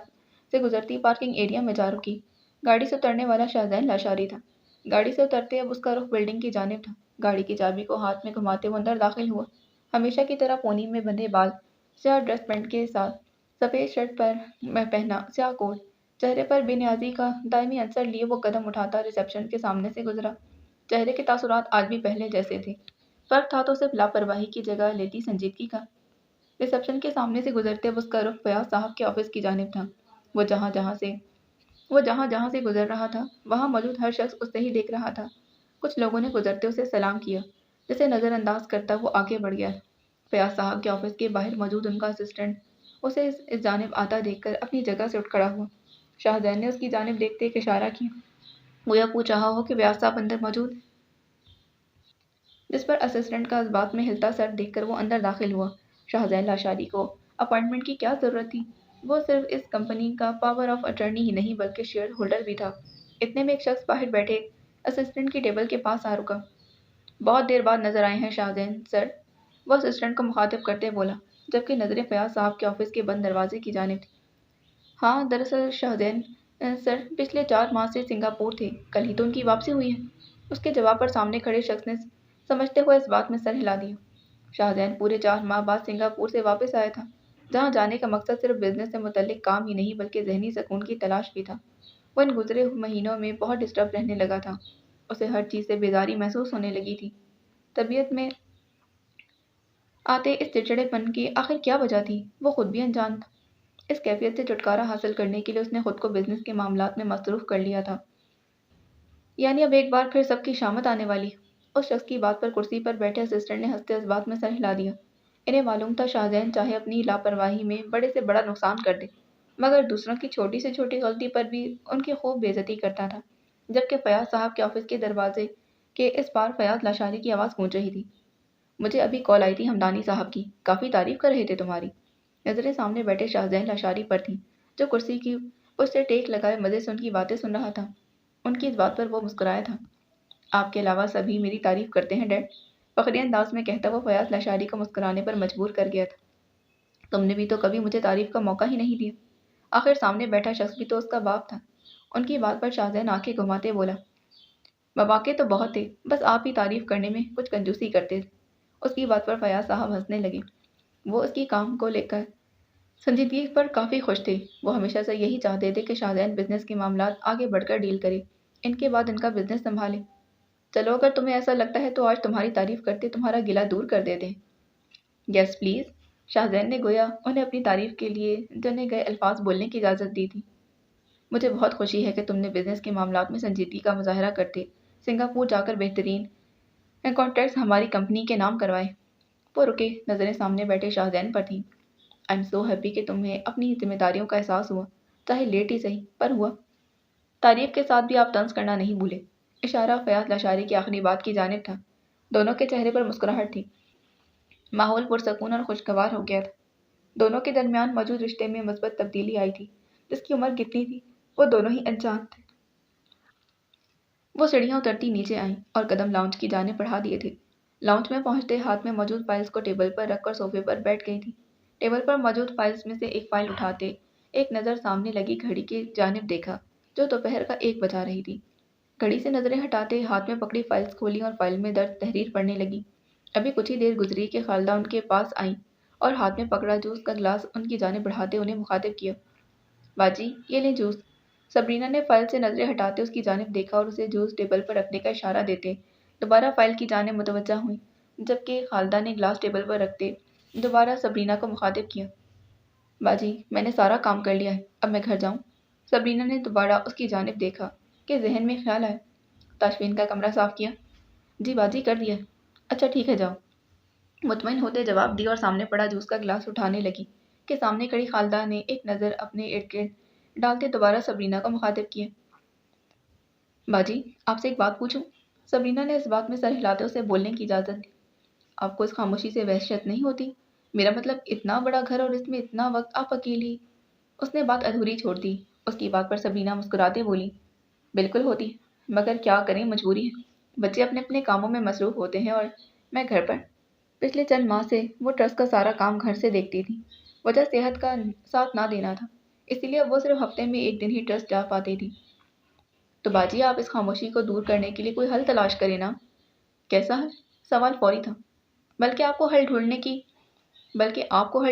से गुजरती पार्किंग एरिया में जा रुकी। गाड़ी से उतरने वाला शाहजैन लाशारी था। गाड़ी से उतरते अब उसका रुख बिल्डिंग की जानिब था। गाड़ी की चाबी को हाथ में घुमाते वो अंदर दाखिल हुआ। हमेशा की तरह पोनी में बंधे बाल, स्याह ड्रेस पैंट के साथ सफ़ेद शर्ट पर पहना स्याह कोट, चेहरे पर बेनियाजी का दायमी अंसर लिए वो कदम उठाता रिसेप्शन के सामने से गुजरा, چہرے کے تاثرات آج بھی پہلے جیسے تھے، فرق تھا تو صرف لاپرواہی کی جگہ لیتی سنجیدگی کا۔ ریسیپشن کے سامنے سے گزرتے وقت اس کا رخ فیاض صاحب کے آفس کی جانب تھا۔ وہ جہاں جہاں سے گزر رہا تھا وہاں موجود ہر شخص اسے ہی دیکھ رہا تھا۔ کچھ لوگوں نے گزرتے اسے سلام کیا، جسے نظر انداز کرتا وہ آگے بڑھ گیا۔ فیاض صاحب کے آفس کے باہر موجود ان کا اسسٹنٹ اسے اس جانب آتا دیکھ کر اپنی جگہ سے اٹھ کھڑا ہوا۔ شاہزین نے اس کی جانب دیکھتے ایک اشارہ کیا، گویا پوچھ رہا ہو کہ فیاض صاحب اندر موجود، جس پر اسسٹنٹ کا اس بات میں ہلتا سر دیکھ کر وہ اندر داخل ہوا۔ شاہزین لاشاری کو اپائنٹمنٹ کی کیا ضرورت تھی؟ وہ صرف اس کمپنی کا پاور آف اٹرنی ہی نہیں بلکہ شیئر ہولڈر بھی تھا۔ اتنے میں ایک شخص باہر بیٹھے اسسٹنٹ کی ٹیبل کے پاس آ رکا۔ بہت دیر بعد نظر آئے ہیں شاہزین سر، وہ اسسٹنٹ کو مخاطب کرتے بولا، جبکہ نظریں فیاض صاحب کے آفس کے بند دروازے کی جانب تھیں۔ ہاں دراصل شاہزین سر پچھلے 4 ماہ سے سنگاپور تھے، کل ہی تو ان کی واپسی ہوئی ہے۔ اس کے جواب پر سامنے کھڑے شخص نے سمجھتے ہوئے اس بات میں سر ہلا دیا۔ شاہزین پورے 4 ماہ بعد سنگاپور سے واپس آیا تھا، جہاں جانے کا مقصد صرف بزنس سے متعلق کام ہی نہیں بلکہ ذہنی سکون کی تلاش بھی تھا۔ وہ ان گزرے مہینوں میں بہت ڈسٹرب رہنے لگا تھا، اسے ہر چیز سے بیزاری محسوس ہونے لگی تھی۔ طبیعت میں آتے اس چڑچڑے پن کی آخر کیا وجہ تھی وہ خود بھی انجان تھا۔ اس کیفیت سے چھٹکارا حاصل کرنے کے لیے اس نے خود کو بزنس کے معاملات میں مصروف کر لیا تھا۔ یعنی اب ایک بار پھر سب کی شامت آنے والی۔ اس شخص کی بات پر کرسی پر بیٹھے اسسٹنٹ نے ہنستے اس بات میں سر ہلا دیا۔ انہیں معلوم تھا شاہزین چاہے اپنی لاپرواہی میں بڑے سے بڑا نقصان کر دے، مگر دوسروں کی چھوٹی سے چھوٹی غلطی پر بھی ان کی خوب بے عزتی کرتا تھا۔ جبکہ فیاض صاحب کے آفس کے دروازے کے اس پار فیاض لاشاری کی آواز گونج رہی تھی۔ مجھے ابھی کال آئی تھی ہمدانی صاحب کی، کافی تعریف کر رہے تھے تمہاری۔ نظریں سامنے بیٹھے شاہزین لاشاری پر تھیں، جو کرسی کی اس سے ٹیک لگائے مزے سے ان کی باتیں سن رہا تھا۔ ان کی اس بات پر وہ مسکرایا تھا۔ آپ کے علاوہ سبھی میری تعریف کرتے ہیں ڈیڈ، فخری انداز میں کہتا وہ فیاض لاشاری کو مسکرانے پر مجبور کر گیا تھا۔ تم نے بھی تو کبھی مجھے تعریف کا موقع ہی نہیں دیا، آخر سامنے بیٹھا شخص بھی تو اس کا باپ تھا۔ ان کی بات پر شاہزین آنکھیں گھماتے بولا، مواقع تو بہت تھے، بس آپ ہی تعریف کرنے میں کچھ کنجوسی کرتے تھے۔ اس کی بات پر فیاض صاحب ہنسنے لگے۔ وہ اس کی کام کو لے کر سنجیدگی پر کافی خوش تھے۔ وہ ہمیشہ سے یہی چاہتے تھے کہ شاہزین بزنس کے معاملات آگے بڑھ کر ڈیل کرے، ان کے بعد ان کا بزنس سنبھالے۔ چلو اگر تمہیں ایسا لگتا ہے تو آج تمہاری تعریف کرتے تمہارا گلہ دور کر دیتے ہیں۔ یس پلیز، شاہزین نے گویا انہیں اپنی تعریف کے لیے چنے گئے الفاظ بولنے کی اجازت دی تھی۔ مجھے بہت خوشی ہے کہ تم نے بزنس کے معاملات میں سنجیدگی کا مظاہرہ کرتے سنگاپور جا کر بہترین کانٹریکٹس ہماری کمپنی کے نام کروائے۔ وہ رکے، نظریں سامنے بیٹھے شاہزین پر تھیں۔ آئی ایم سو ہیپی کہ تمہیں اپنی ذمہ داریوں کا احساس ہوا، چاہے لیٹ ہی صحیح پر ہوا۔ تعریف کے ساتھ بھی آپ طنز کرنا نہیں بھولے۔ اشارہ فیاض لاشاری کی آخری بات کی جانب تھا۔ دونوں کے چہرے پر مسکراہٹ تھی۔ ماحول پرسکون اور خوشگوار ہو گیا تھا۔ دونوں کے درمیان موجود رشتے میں مثبت تبدیلی آئی تھی۔ جس کی عمر کتنی تھی وہ دونوں ہی انجان تھے۔ وہ سیڑھیاں اترتی نیچے آئیں اور قدم لاؤنج کی جانب بڑھا دیے تھے۔ لاؤنج میں پہنچتے ہاتھ میں موجود فائلز کو ٹیبل پر رکھ کر صوفے پر بیٹھ گئی تھی۔ ٹیبل پر موجود فائلز میں سے ایک فائل اٹھاتے ایک نظر سامنے لگی گھڑی کی جانب دیکھا، جو دوپہر کا 1 بجا رہی تھی۔ گھڑی سے نظریں ہٹاتے ہاتھ میں پکڑی فائلز کھولی اور فائل میں درج تحریر پڑھنے لگی۔ ابھی کچھ ہی دیر گزری کہ خالدہ ان کے پاس آئیں اور ہاتھ میں پکڑا جوس کا گلاس ان کی جانب بڑھاتے انہیں مخاطب کیا، باجی یہ لیں جوس۔ سبرینا نے فائل سے نظریں ہٹاتے اس کی جانب دیکھا اور اسے جوس ٹیبل پر رکھنے کا اشارہ دیتے دوبارہ فائل کی جانب متوجہ ہوئیں، جبکہ خالدہ نے گلاس ٹیبل پر رکھتے دوبارہ سبرینا کو مخاطب کیا، باجی میں نے سارا کام کر لیا ہے، اب میں گھر جاؤں۔ سبرینا نے دوبارہ اس کی جانب دیکھا کہ ذہن میں خیال آیا، تاشفین کا کمرہ صاف کیا؟ جی باجی کر دیا۔ اچھا ٹھیک ہے جاؤ، مطمئن ہوتے جواب دیا اور سامنے پڑا جوس کا گلاس اٹھانے لگی کہ سامنے کھڑی خالدہ نے ایک نظر اپنے ارد گرد ڈالتے دوبارہ سبرینا کو مخاطب کیا، باجی آپ سے ایک بات پوچھوں؟ سبرینا نے اس بات میں سر ہلاتے اسے بولنے کی اجازت دی۔ آپ کو اس خاموشی سے وحشت نہیں ہوتی؟ میرا مطلب اتنا بڑا گھر اور اس میں اتنا وقت آپ اکیلی۔ اس نے بات ادھوری چھوڑ دی۔ اس کی بات پر سبرینا مسکراتے بولی، بالکل ہوتی، مگر کیا کریں مجبوری ہے، بچے اپنے اپنے کاموں میں مصروف ہوتے ہیں اور میں گھر پر۔ پچھلے چند ماہ سے وہ ٹرسٹ کا سارا کام گھر سے دیکھتی تھی، وجہ صحت کا ساتھ نہ دینا تھا، اسی لیے وہ صرف ہفتے میں 1 دن ہی ٹرسٹ جا پاتی تھی۔ تو باجی آپ اس خاموشی کو دور کرنے کے لیے کوئی حل تلاش کریں نا۔ کیسا حل؟ سوال فوری تھا۔ بلکہ آپ کو حل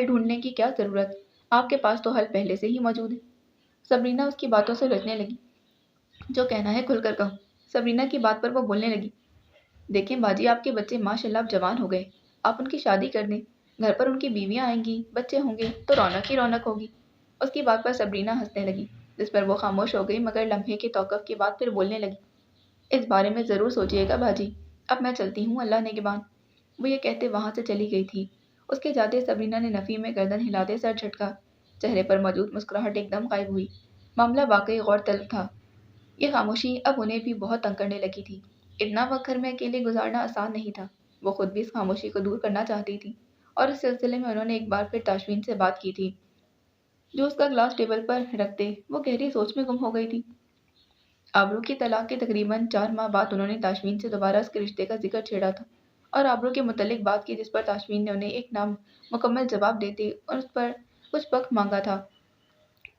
ڈھونڈنے کی کیا ضرورت، آپ کے پاس تو حل پہلے سے ہی موجود ہے۔ سبرینا اس کی باتوں سے الجھنے لگی، جو کہنا ہے کھل کر کہو۔ سبرینا کی بات پر وہ بولنے لگی، دیکھیں باجی، آپ کے بچے ماشاءاللہ اب جوان ہو گئے، آپ ان کی شادی کر دیں، گھر پر ان کی بیویاں آئیں گی، بچے ہوں گے تو رونق ہی رونق ہوگی۔ اس کی بات پر سبرینا ہنسنے لگی، جس پر وہ خاموش ہو گئی، مگر لمحے کے توقف کے بعد پھر بولنے لگی، اس بارے میں ضرور سوچیے گا باجی، اب میں چلتی ہوں، اللہ نگہبان۔ وہ یہ کہتے وہاں سے چلی گئی تھی۔ اس کے جاتے سبرینا نے نفی میں گردن ہلاتے سر جھٹکا، چہرے پر موجود مسکراہٹ ایک دم غائب ہوئی۔ معاملہ واقعی غور طلب تھا۔ یہ خاموشی اب انہیں بھی بہت تنگ کرنے لگی تھی۔ اتنا وقت گھر میں اکیلے گزارنا آسان نہیں تھا۔ وہ خود بھی اس خاموشی کو دور کرنا چاہتی تھی، اور اس سلسلے میں انہوں نے ایک بار پھر تاشفین سے بات کی تھی۔ جو اس کا گلاس ٹیبل پر رکھتے وہ گہری سوچ میں گم ہو گئی تھی۔ آبرو کی طلاق کے تقریباً 4 ماہ بعد انہوں نے تاشفین سے دوبارہ اس کے رشتے کا ذکر چھیڑا تھا، اور آبرو کے متعلق بات کی، جس پر تاشفین نے انہیں ایک نامکمل جواب دیتے اور اس پر کچھ وقت مانگا تھا۔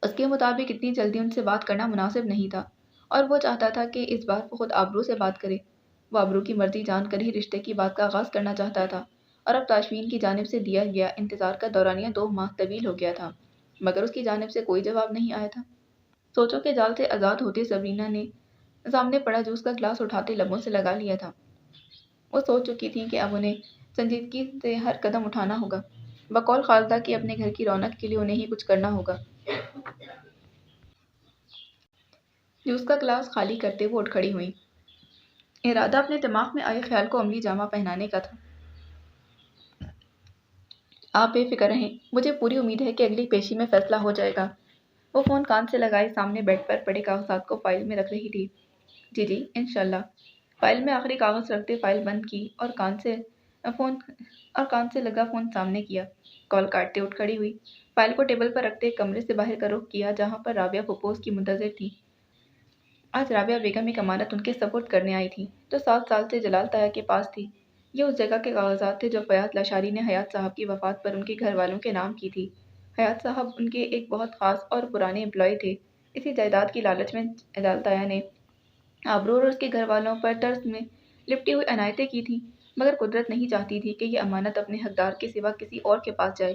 اس کے مطابق اتنی جلدی ان سے بات کرنا مناسب نہیں تھا، اور وہ چاہتا تھا کہ اس بار وہ خود آبرو سے بات کرے۔ وہ آبرو کی مرضی جان کر ہی رشتے کی بات کا آغاز کرنا چاہتا تھا، اور اب تاشفین کی جانب سے دیا گیا انتظار کا دورانیہ 2 ماہ طویل ہو گیا تھا، مگر اس کی جانب سے کوئی جواب نہیں آیا تھا۔ سوچوں کے جال سے آزاد ہوتے سبرینا نے سامنے پڑا جوس کا گلاس اٹھاتے لبوں سے لگا لیا تھا۔ وہ سوچ چکی تھی کہ اب انہیں سنجیدگی سے ہر قدم اٹھانا ہوگا، بقول خالدہ کہ اپنے گھر کی رونق کے لیے انہیں ہی کچھ کرنا ہوگا۔ جوس کا گلاس خالی کرتے وہ اٹھ کھڑی ہوئیں۔ ارادہ اپنے دماغ میں آئے خیال کو عملی جامہ پہنانے کا تھا۔ آپ بے فکر رہیں، مجھے پوری امید ہے کہ اگلی پیشی میں فیصلہ ہو جائے گا۔ وہ فون کان سے لگائے سامنے بیڈ پر پڑے کاغذات کو فائل میں رکھ رہی تھی۔ جی انشاءاللہ۔ فائل میں آخری کاغذ رکھتے فائل بند کی اور کان سے لگا فون سامنے کیا۔ کال کاٹتے اٹھ کھڑی ہوئی، فائل کو ٹیبل پر رکھتے کمرے سے باہر کا رخ کیا، جہاں پر رابعہ پھپھو اس کی منتظر تھی۔ آج رابعہ بیگم ایک امانت ان کے سپرد کرنے آئی تھی، جو 7 سال سے جلال طاہر کے پاس تھی۔ یہ اس جگہ کے کاغذات تھے جو فیاض لاشاری نے حیات صاحب کی وفات پر ان کے گھر والوں کے نام کی تھی۔ حیات صاحب ان کے ایک بہت خاص اور پرانے امپلائی تھے۔ اسی جائیداد کی لالچ میں جلال طاہر نے آبرو اور اس کے گھر والوں پر طرز میں لپٹی ہوئی عنایتیں کی تھیں، مگر قدرت نہیں چاہتی تھی کہ یہ امانت اپنے حقدار کے سوا کسی اور کے پاس جائے۔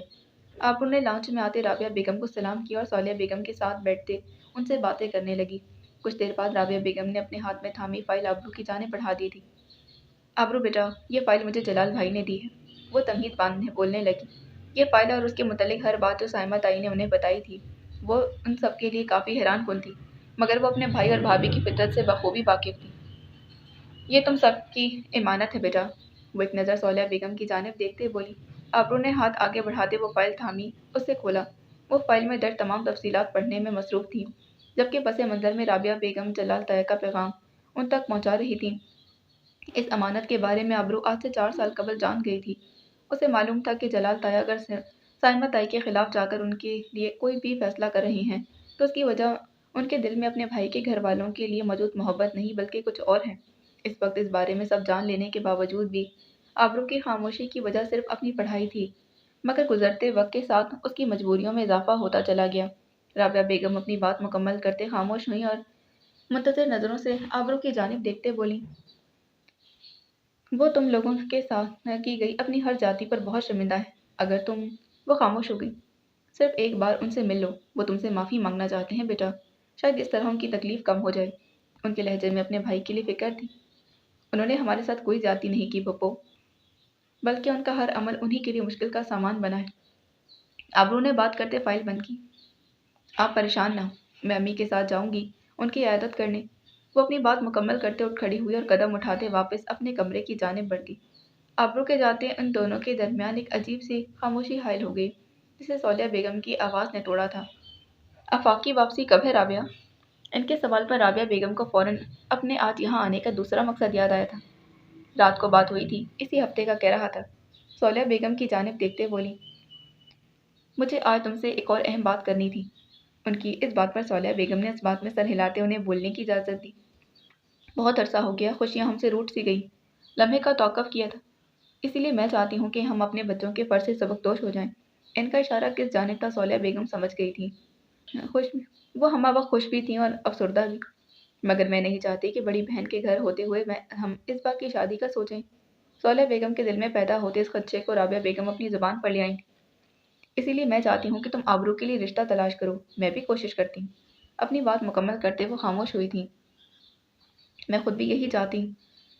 آبرو نے لانچ میں آتے رابعہ بیگم کو سلام کیا اور صالحہ بیگم کے ساتھ بیٹھتے ان سے باتیں کرنے لگی۔ کچھ دیر بعد رابعہ بیگم نے اپنے ہاتھ میں تھامی فائل آبرو کی جانب بڑھا دی تھی۔ آبرو بیٹا، یہ فائل مجھے جلال بھائی نے دی ہے، وہ تمہید باندھنے بولنے لگی۔ یہ فائل اور اس کے متعلق ہر بات جو سائمہ تائی نے انہیں بتائی تھی، وہ ان سب کے لیے کافی حیران کن تھی، مگر وہ اپنے بھائی اور بھابھی کی فطرت سے بخوبی واقف تھی۔ یہ تم سب کی امانت ہے بیٹا۔ وہ ایک نظر صالحہ بیگم کی جانب دیکھتے بولی۔ آبرو نے ہاتھ آگے بڑھاتے وہ فائل تھامی، اس سے کھولا۔ وہ فائل میں درج تمام تفصیلات پڑھنے میں مصروف تھیں، جبکہ پس منظر میں رابعہ بیگم جلال طاہر کا پیغام ان تک پہنچا رہی تھیں۔ اس امانت کے بارے میں آبرو آج سے 4 سال قبل جان گئی تھی۔ اسے معلوم تھا کہ جلال طاہر اگر سائمہ تائی کے خلاف جا کر ان کے لیے کوئی بھی فیصلہ کر رہے ہیں تو اس کی وجہ ان کے دل میں اپنے بھائی کے گھر والوں کے لیے موجود محبت نہیں بلکہ کچھ اور ہے۔ اس وقت اس بارے میں سب جان لینے کے باوجود بھی آبرو کی خاموشی کی وجہ صرف اپنی پڑھائی تھی، مگر گزرتے وقت کے ساتھ اس کی مجبوریوں میں اضافہ ہوتا چلا گیا۔ رابعہ بیگم اپنی بات مکمل کرتے خاموش ہوئیں اور منتظر نظروں سے آبرو کی جانب دیکھتے بولیں، وہ تم لوگوں کے ساتھ کی گئی اپنی ہر جاتی پر بہت شرمندہ ہے۔ اگر تم وہ خاموش ہو گئی، صرف ایک بار ان سے مل لو، وہ تم سے معافی مانگنا چاہتے ہیں بیٹا، شاید اس طرح ان کی تکلیف کم ہو جائے۔ ان کے لہجے میں اپنے بھائی کے لیے فکر تھی۔ انہوں نے ہمارے ساتھ کوئی زیادتی نہیں کی پھپھو، بلکہ ان کا ہر عمل انہی کے لیے مشکل کا سامان بنا ہے۔ آبرو نے بات کرتے فائل بند کی۔ آپ پریشان نہ ہوں، میں امی کے ساتھ جاؤں گی ان کی عیادت کرنے۔ وہ اپنی بات مکمل کرتے اٹھ کھڑی ہوئی اور قدم اٹھاتے واپس اپنے کمرے کی جانب بڑھ گئی۔ آبرو کے جاتے ان دونوں کے درمیان ایک عجیب سی خاموشی حائل ہو گئی، جسے صالحہ بیگم کی آواز نے توڑا تھا۔ آفاقی واپسی کب ہے رابعہ؟ ان کے سوال پر رابعہ بیگم کو فوراً اپنے آج یہاں آنے کا دوسرا مقصد یاد آیا تھا۔ رات کو بات ہوئی تھی، اسی ہفتے کا کہہ رہا تھا۔ صالحہ بیگم کی جانب دیکھتے بولی، مجھے آج تم سے ایک اور اہم بات کرنی تھی۔ ان کی اس بات پر صالحہ بیگم نے اس بات میں سر ہلاتے انہیں بولنے کی اجازت دی۔ بہت عرصہ ہو گیا، خوشیاں ہم سے روٹ سی گئی، لمحے کا توقف کیا تھا، اسی لیے میں چاہتی ہوں کہ ہم اپنے بچوں کے فرض سے سبکدوش ہو جائیں۔ ان کا اشارہ کس جانب تھا صالحہ بیگم سمجھ گئی تھی۔ وہ ہمہ وقت خوش بھی تھیں اور افسردہ بھی، مگر میں نہیں چاہتی کہ بڑی بہن کے گھر ہوتے ہوئے ہم اس بات کی شادی کا سوچیں۔ صالحہ بیگم کے دل میں پیدا ہوتے اس خدشے کو رابعہ بیگم اپنی زبان پر لے آئیں۔ اسی لیے میں چاہتی ہوں کہ تم آبرو کے لیے رشتہ تلاش کرو، میں بھی کوشش کرتی ہوں۔ اپنی بات مکمل کرتے وہ خاموش ہوئی تھیں۔ میں خود بھی یہی چاہتی ہوں،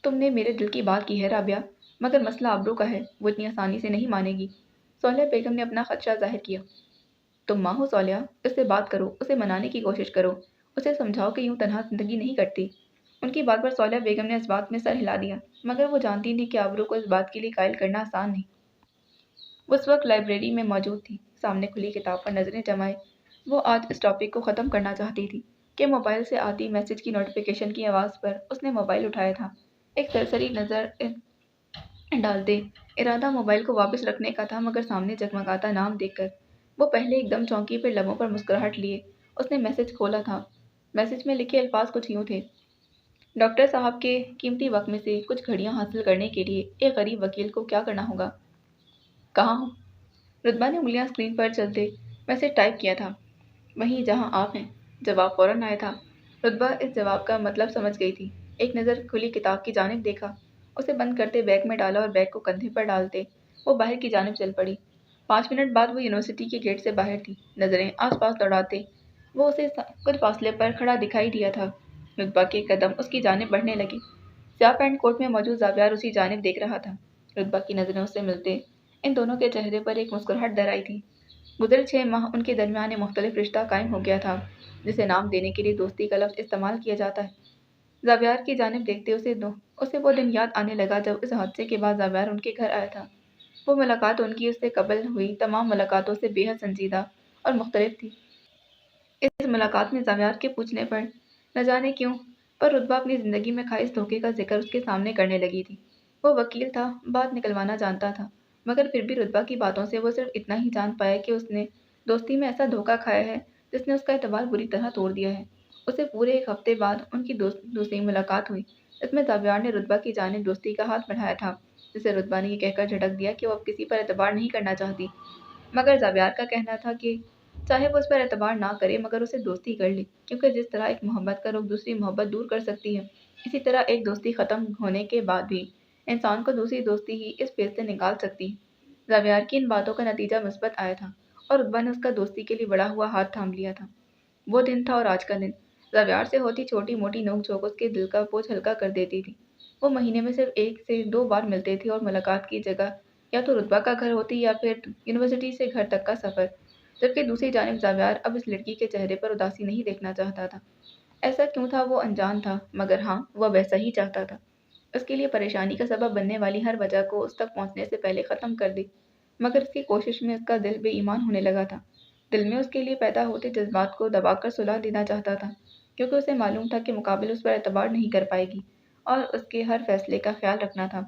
तुमने मेरे दिल की बात की है राबिया, मगर मसला आबरू का है, वो इतनी आसानी से नहीं मानेगी। सौल्या बेगम ने अपना खदशा जाहिर किया। तुम माँ हो सौल्या, उससे बात करो, उसे मनाने की कोशिश करो, उसे समझाओ कि यूं तनहा जिंदगी नहीं कटती। उनकी बात पर सौल्या बेगम ने इस बात में सर हिला दिया, मगर वो जानती थी कि आबरू को इस बात के लिए कायल करना आसान नहीं। उस वक्त लाइब्रेरी में मौजूद थी, सामने खुली किताब पर नजरें जमाए। वो आज इस टॉपिक को ख़त्म करना चाहती थी कि मोबाइल से आती मैसेज की नोटिफिकेशन की आवाज़ पर उसने मोबाइल उठाया था। एक सरसरी नज़र डालते इरादा मोबाइल को वापस रखने का था, मगर सामने जगमगाता नाम देखकर वो पहले एकदम चौंकी, फिर लबों पर मुस्कुराहट लिए उसने मैसेज खोला था। मैसेज में लिखे अल्फाज कुछ यूँ थे। डॉक्टर साहब के कीमती वक्त में से कुछ घड़ियां हासिल करने के लिए एक गरीब वकील को क्या करना होगा? कहाँ हो? रुतबा ने उंगलियां स्क्रीन पर चलते मैसेज टाइप किया था। वहीं जहां आप हैं। जवाब फौरन आया था। रुतबा इस जवाब का मतलब समझ गई थी। एक नज़र खुली किताब की जानिब देखा, उसे बंद करते बैग में डाला और बैग को कंधे पर डालते वो बाहर की जानिब चल पड़ी। 5 मिनट बाद वो यूनिवर्सिटी के गेट से बाहर थी। नजरें आसपास दौड़ाते वो उसे कुछ फासले पर खड़ा दिखाई दिया था। रुतबा के कदम उसकी जानिब बढ़ने लगे। स्याह पैंट कोट में मौजूद जावियार उसी जानिब देख रहा था। रुतबा की नजरें उससे मिलते इन दोनों के चेहरे पर एक मुस्कुराहट दर आई थी। गुज़रे 6 माह उनके दरमियान एक मुख्तलिफ रिश्ता कायम हो गया था, जिसे नाम देने के लिए दोस्ती का लफ्ज़ इस्तेमाल किया जाता है। ज़ावियार की जानिब देखते उसे वो दिन याद आने लगा जब इस हादसे के बाद ज़ावियार उनके घर आया था। वो मुलाकात उनकी उससे कबल हुई तमाम मुलाकातों से बेहद संजीदा और मुख्तलिफ थी। इस मुलाकात में ज़ावियार के पूछने पर न जाने क्यों पर रुतबा अपनी ज़िंदगी में खाइस धोखे का जिक्र उसके सामने करने लगी थी। वो वकील था, बात निकलवाना जानता था, मगर फिर भी रुतबा की बातों से वो सिर्फ इतना ही जान पाया कि उसने दोस्ती में ऐसा धोखा खाया है जिसने उसका एतबार बुरी तरह तोड़ दिया है। उसे पूरे एक हफ्ते बाद उनकी दूसरी मुलाकात हुई। इसमें ज़ावियार ने रुतबा की जानिब दोस्ती का हाथ बढ़ाया था, जिसे रुतबा ने ये कहकर झटक दिया कि वो अब किसी पर एतबार नहीं करना चाहती। मगर ज़ावियार का कहना था कि चाहे वो उस पर एतबार ना करे, मगर उसे दोस्ती कर ले, क्योंकि जिस तरह एक मोहब्बत का रुख दूसरी मोहब्बत दूर कर सकती है, इसी तरह एक दोस्ती ख़त्म होने के बाद भी इंसान को दूसरी दोस्ती ही इस फेज़ से निकाल सकती है। ज़ावियार की इन बातों का नतीजा मुस्बत आया था और रुतबा ने उसका दोस्ती के लिए बढ़ा हुआ हाथ थाम लिया था। वो दिन था और आज का दिन। ज़ावियार से होती छोटी मोटी नोक झोंक उसके दिल का बोझ हल्का कर देती थी। वो महीने में सिर्फ 1 से 2 बार मिलते थे और मुलाकात की जगह या तो रुतबा का घर होती या फिर यूनिवर्सिटी से घर तक का सफ़र। जबकि दूसरी जानिब ज़ावियार अब इस लड़की के चेहरे पर उदासी नहीं देखना चाहता था। ऐसा क्यों था वो अनजान था, मगर हाँ, वह वैसा ही चाहता था। उसके लिए परेशानी का सबब बनने वाली हर वजह को उस तक पहुंचने से पहले ख़त्म कर दे। मगर इसकी कोशिश में उसका दिल बेईमान होने लगा था। दिल में उसके लिए पैदा होते जज्बात को दबाकर सुला देना चाहता था, क्योंकि उसे मालूम था कि मुकाबिल उस पर एतबार नहीं कर पाएगी और उसके हर फैसले का ख्याल रखना था।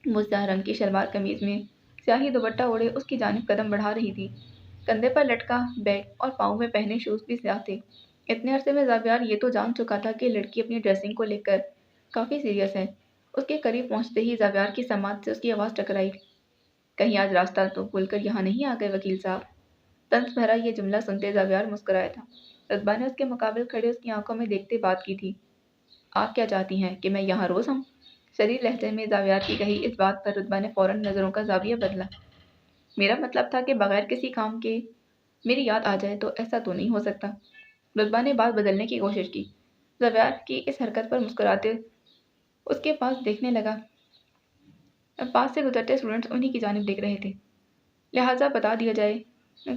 वो स्याह रंग की शलवार कमीज में स्याही दुपट्टा ओढ़े उसकी जानिब कदम बढ़ा रही थी। कंधे पर लटका बैग और पाँव में पहने शूज भी स्याह थे। इतने अरसे में ज़ावियार ये तो जान चुका था कि लड़की अपनी ड्रेसिंग को लेकर काफ़ी सीरियस है। उसके करीब पहुंचते ही ज़ावियार की समात से उसकी आवाज़ टकराई। कहीं आज रास्ता तो भूलकर यहाँ नहीं आ गए वकील साहब? तंज भरा ये जुमला सुनते ज़ावियार मुस्कुराया था। रुतबा ने उसके मुकाबिल खड़े उसकी आंखों में देखते बात की थी। आप क्या चाहती हैं कि मैं यहाँ रोज़ आऊँ? शरीर लहजे में ज़ावियार की कही इस बात पर रुतबा ने फौरन नज़रों का ज़ाविया बदला। मेरा मतलब था कि बगैर किसी काम के मेरी याद आ जाए तो ऐसा तो नहीं हो सकता। रुतबा ने बात बदलने की कोशिश की। ज़ावियार की इस हरकत पर मुस्कुराते उसके पास देखने लगा। पास से गुजरते स्टूडेंट्स उन्हीं की जानिब देख रहे थे। लिहाजा बता दिया जाए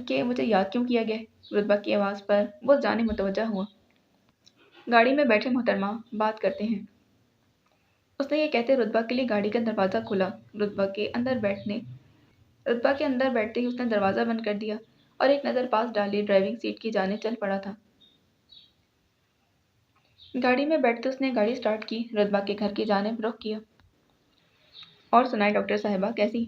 कि मुझे याद क्यों किया गया है। रुतबा की आवाज़ पर वो जाने मुतवज्जा हुआ। गाड़ी में बैठे मोहतरमा, बात करते हैं। उसने ये कहते रुतबा के लिए गाड़ी का दरवाज़ा खुला। रुतबा के अंदर बैठते ही उसने दरवाज़ा बंद कर दिया और एक नज़र पास डाली ड्राइविंग सीट की जाने चल पड़ा था। गाड़ी में बैठते उसने गाड़ी स्टार्ट की, रुतबा के घर की जानिब रुख किया। और सुनाए डॉक्टर साहिबा कैसी?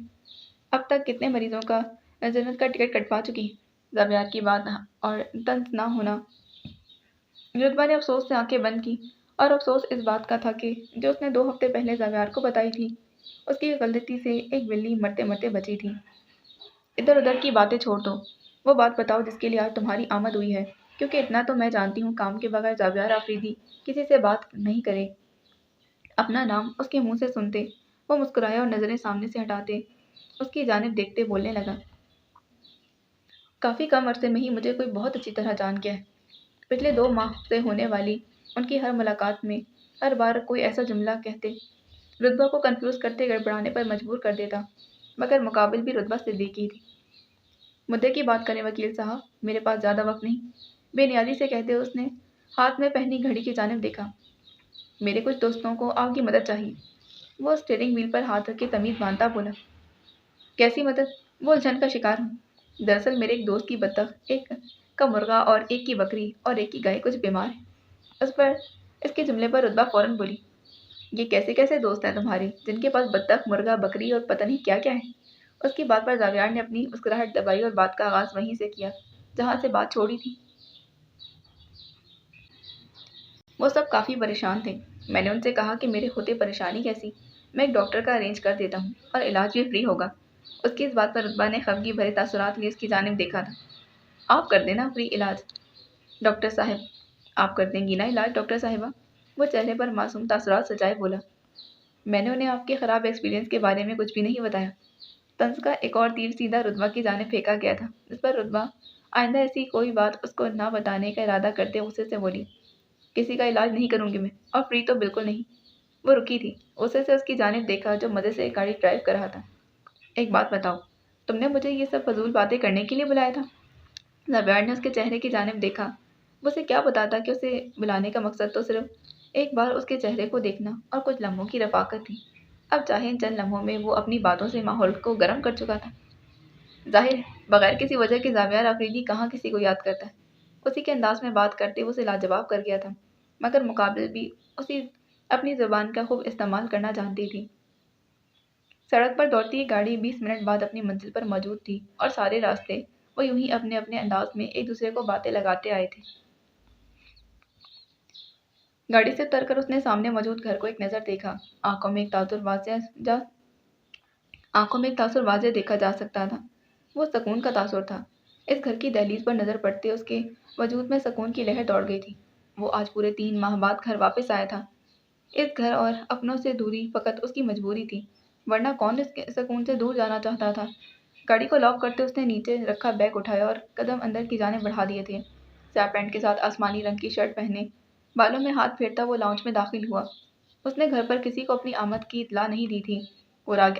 अब तक कितने मरीजों का जन्नत का टिकट कटवा चुकी? ज़ावियार की बात और तंज ना होना। रुतबा ने अफसोस से आंखें बंद की और अफसोस इस बात का था कि जो उसने 2 हफ्ते पहले ज़ावियार को बताई थी, उसकी गलती से एक बिल्ली मरते मरते बची थी। इधर उधर की बातें छोड़ दो, वो बात बताओ जिसके लिए आज तुम्हारी आमद हुई है, क्योंकि इतना तो मैं जानती हूँ काम के बगैर ज़ावियार आफरीदी किसी से बात नहीं करे। अपना नाम उसके मुंह से सुनते वो मुस्कुराया और नज़रें सामने से हटाते उसकी जानिब देखते बोलने लगा। काफ़ी कम अरसे में ही मुझे कोई बहुत अच्छी तरह जान गया है। पिछले 2 माह से होने वाली उनकी हर मुलाकात में हर बार कोई ऐसा जुमला कहते रुतबा को कंफ्यूज करते गड़बड़ाने पर मजबूर कर देता, मगर मुकाबिल भी रुतबा सिद्दीकी थी। मुद्दे की बात करें वकील साहब, मेरे पास ज़्यादा वक्त नहीं, बेनियादी से कहते उसने हाथ में पहनी घड़ी की जानिब देखा। मेरे कुछ दोस्तों को आपकी मदद चाहिए। वो स्टीयरिंग व्हील पर हाथ रख के तमीज़ बांधता बोला। कैसी मदद? वो उलझन का शिकार हूँ। दरअसल मेरे एक दोस्त की बत्तख, एक का मुर्गा और एक की बकरी और एक की गाय कुछ बीमार है। उस पर इसके जुमले पर रुतबा फौरन बोली, ये कैसे कैसे दोस्त हैं तुम्हारे जिनके पास बत्तख, मुर्गा, बकरी और पता नहीं क्या क्या है। उसकी बात पर जावियार ने अपनी मुस्कुराहट दबाई और बात का आगाज वहीं से किया जहां से बात छोड़ी थी। वो सब काफ़ी परेशान थे। मैंने उनसे कहा कि मेरे होते परेशानी कैसी, मैं एक डॉक्टर का अरेंज कर देता हूँ और इलाज भी फ्री होगा। उसकी इस बात पर रुतबा ने खफगी भरे तासुरात लिए उसकी जानिब देखा था। आप कर देना फ्री इलाज डॉक्टर साहब, आप कर देंगी ना इलाज डॉक्टर साहिबा? वो चेहरे पर मासूम तासुरात सजाए बोला। मैंने उन्हें आपके ख़राब एक्सपीरियंस के बारे में कुछ भी नहीं बताया। तंज का एक और तीर सीधा रुतबा की जानिब फेंका गया था, जिस पर रुतबा आइंदा ऐसी कोई बात उसको ना बताने का इरादा करते गुस्से से बोली, किसी का इलाज नहीं करूंगी मैं, और फ्री तो बिल्कुल नहीं। वो रुकी थी, गुस्से से उसकी जानिब देखा जो मज़े से गाड़ी ड्राइव कर रहा था। एक बात बताओ, तुमने मुझे ये सब फजूल बातें करने के लिए बुलाया था? ज़बैर ने उसके चेहरे की जानिब देखा। वो उसे क्या बताता कि उसे बुलाने का मकसद तो सिर्फ एक बार उसके चेहरे को देखना और कुछ लम्हों की रफाकत थी। अब चाहे इन चंद लम्हों में वो अपनी बातों से माहौल को गर्म कर चुका था। जाहिर है बगैर किसी वजह के जावियार अफरीदी कहाँ किसी को याद करता है। उसी के अंदाज में बात करते उसे लाजवाब कर गया था, मगर मुकाबिल भी उसी अपनी ज़ुबान का खूब इस्तेमाल करना जानती थी। सड़क पर दौड़ती गाड़ी 20 मिनट बाद अपनी मंजिल पर मौजूद थी और सारे रास्ते वो यूं ही अपने अपने अंदाज में एक दूसरे को बातें लगाते आए थे। गाड़ी से उतरकर उसने सामने मौजूद घर को एक नज़र देखा। आंखों में एक तासुर वाज़ेह देखा जा सकता था। वो सुकून का तासुर था। इस घर की दहलीज पर नज़र पड़ते उसके वजूद में सुकून की लहर दौड़ गई थी। वो आज पूरे 3 माह बाद घर वापस आया था। इस घर और अपनों से दूरी फ़कत उसकी मजबूरी थी, वरना कौन इस सुकून से दूर जाना चाहता था। गाड़ी को लॉक करते उसने नीचे रखा बैग उठाया और कदम अंदर की जानिब बढ़ा दिए थे। स्याह पैंट के साथ आसमानी रंग की शर्ट पहने, बालों में हाथ फेरता वो लाउंज में दाखिल हुआ। उसने घर पर किसी को अपनी आमद की इत्तला नहीं दी थी। वो राग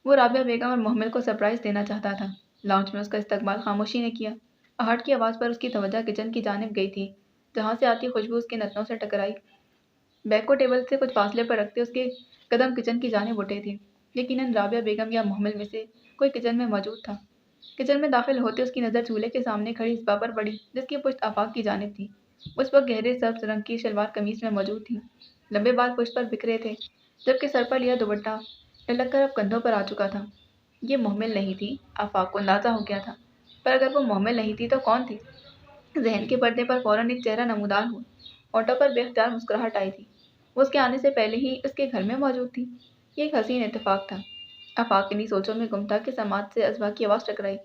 वो राबिया बेगम और मोहम्मद को सरप्राइज़ देना चाहता था। लाउंज में उसका इस्तकबाल खामोशी ने किया। आहट की आवाज़ पर उसकी तवज्जो किचन की जानिब गई थी, जहाँ से आती खुशबू उसके नथनों से टकराई। बैग को टेबल से कुछ फासले पर रखते उसके कदम किचन की जानिब उठे थे। यकीनन राबिया बेगम या मोहम्मद में से कोई किचन में मौजूद था। किचन में दाखिल होते उसकी नज़र चूल्हे के सामने खड़ी इसबा पर पड़ी, जिसकी पुश्त आफाक की जानिब थी। उस वक्त गहरे सब्ज रंग की शलवार कमीज में मौजूद थी। लंबे बाल पुश्त पर बिखरे थे, जबकि सर पर लिया दुपट्टा ललक कर अब कंधों पर आ चुका था। ये मोहम्मद नहीं थी, आफाक को अंदाज़ा हो गया था। पर अगर वो मोहम्मद नहीं थी तो कौन थी? जहन के पर्दे पर फौरन एक चेहरा नमूदार हुआ। होठों पर बेख्तियार मुस्कुराहट आई थी। वो उसके आने से पहले ही उसके घर में मौजूद थी। ये एक हसीन इत्तेफाक था। आफाक इन्हीं सोचों में गुम था कि समाज से अजबा की आवाज़ टकराई।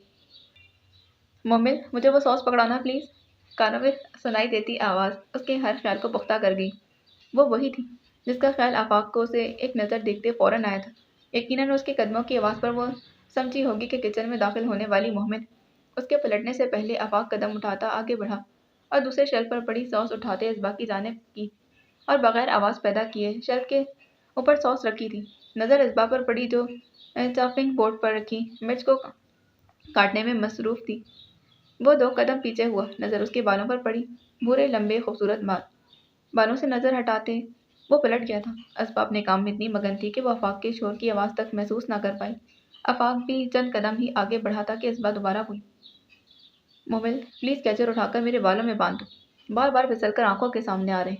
मोमिल, मुझे वो सॉस पकड़ाना प्लीज़। कानों में सुनाई देती आवाज़ उसके हर ख्याल को पुख्ता कर गई। वो वही थी जिसका ख्याल आफाक को उसे एक नज़र देखते फ़ौरन आया था। यकीनन उसके कदमों की आवाज़ पर वो समझी होगी कि किचन में दाखिल होने वाली मोहम्मद। उसके पलटने से पहले आफाक कदम उठाता आगे बढ़ा और दूसरे शेल्फ पर पड़ी सॉस उठाते इसबा की जानिब की और बगैर आवाज़ पैदा किए शेल्फ के ऊपर सॉस रखी थी। नज़र इसबा पर पड़ी जो चॉपिंग बोर्ड पर रखी मिर्च को काटने में मसरूफ़ थी। वो 2 कदम पीछे हुआ, नज़र उसके बालों पर पड़ी। भूरे लंबे खूबसूरत बाल। बालों से नज़र हटाते वो पलट गया था। इसबा अपने काम में इतनी मगन थी कि वो आफाक के शोर की आवाज़ तक महसूस ना कर पाई। आफाक भी चंद कदम ही आगे बढ़ा था कि इसबा दोबारा बोली, मोमिल, प्लीज़ कैचर उठाकर मेरे बालों में बांध दो, बार बार फिसल कर आंखों के सामने आ रहे।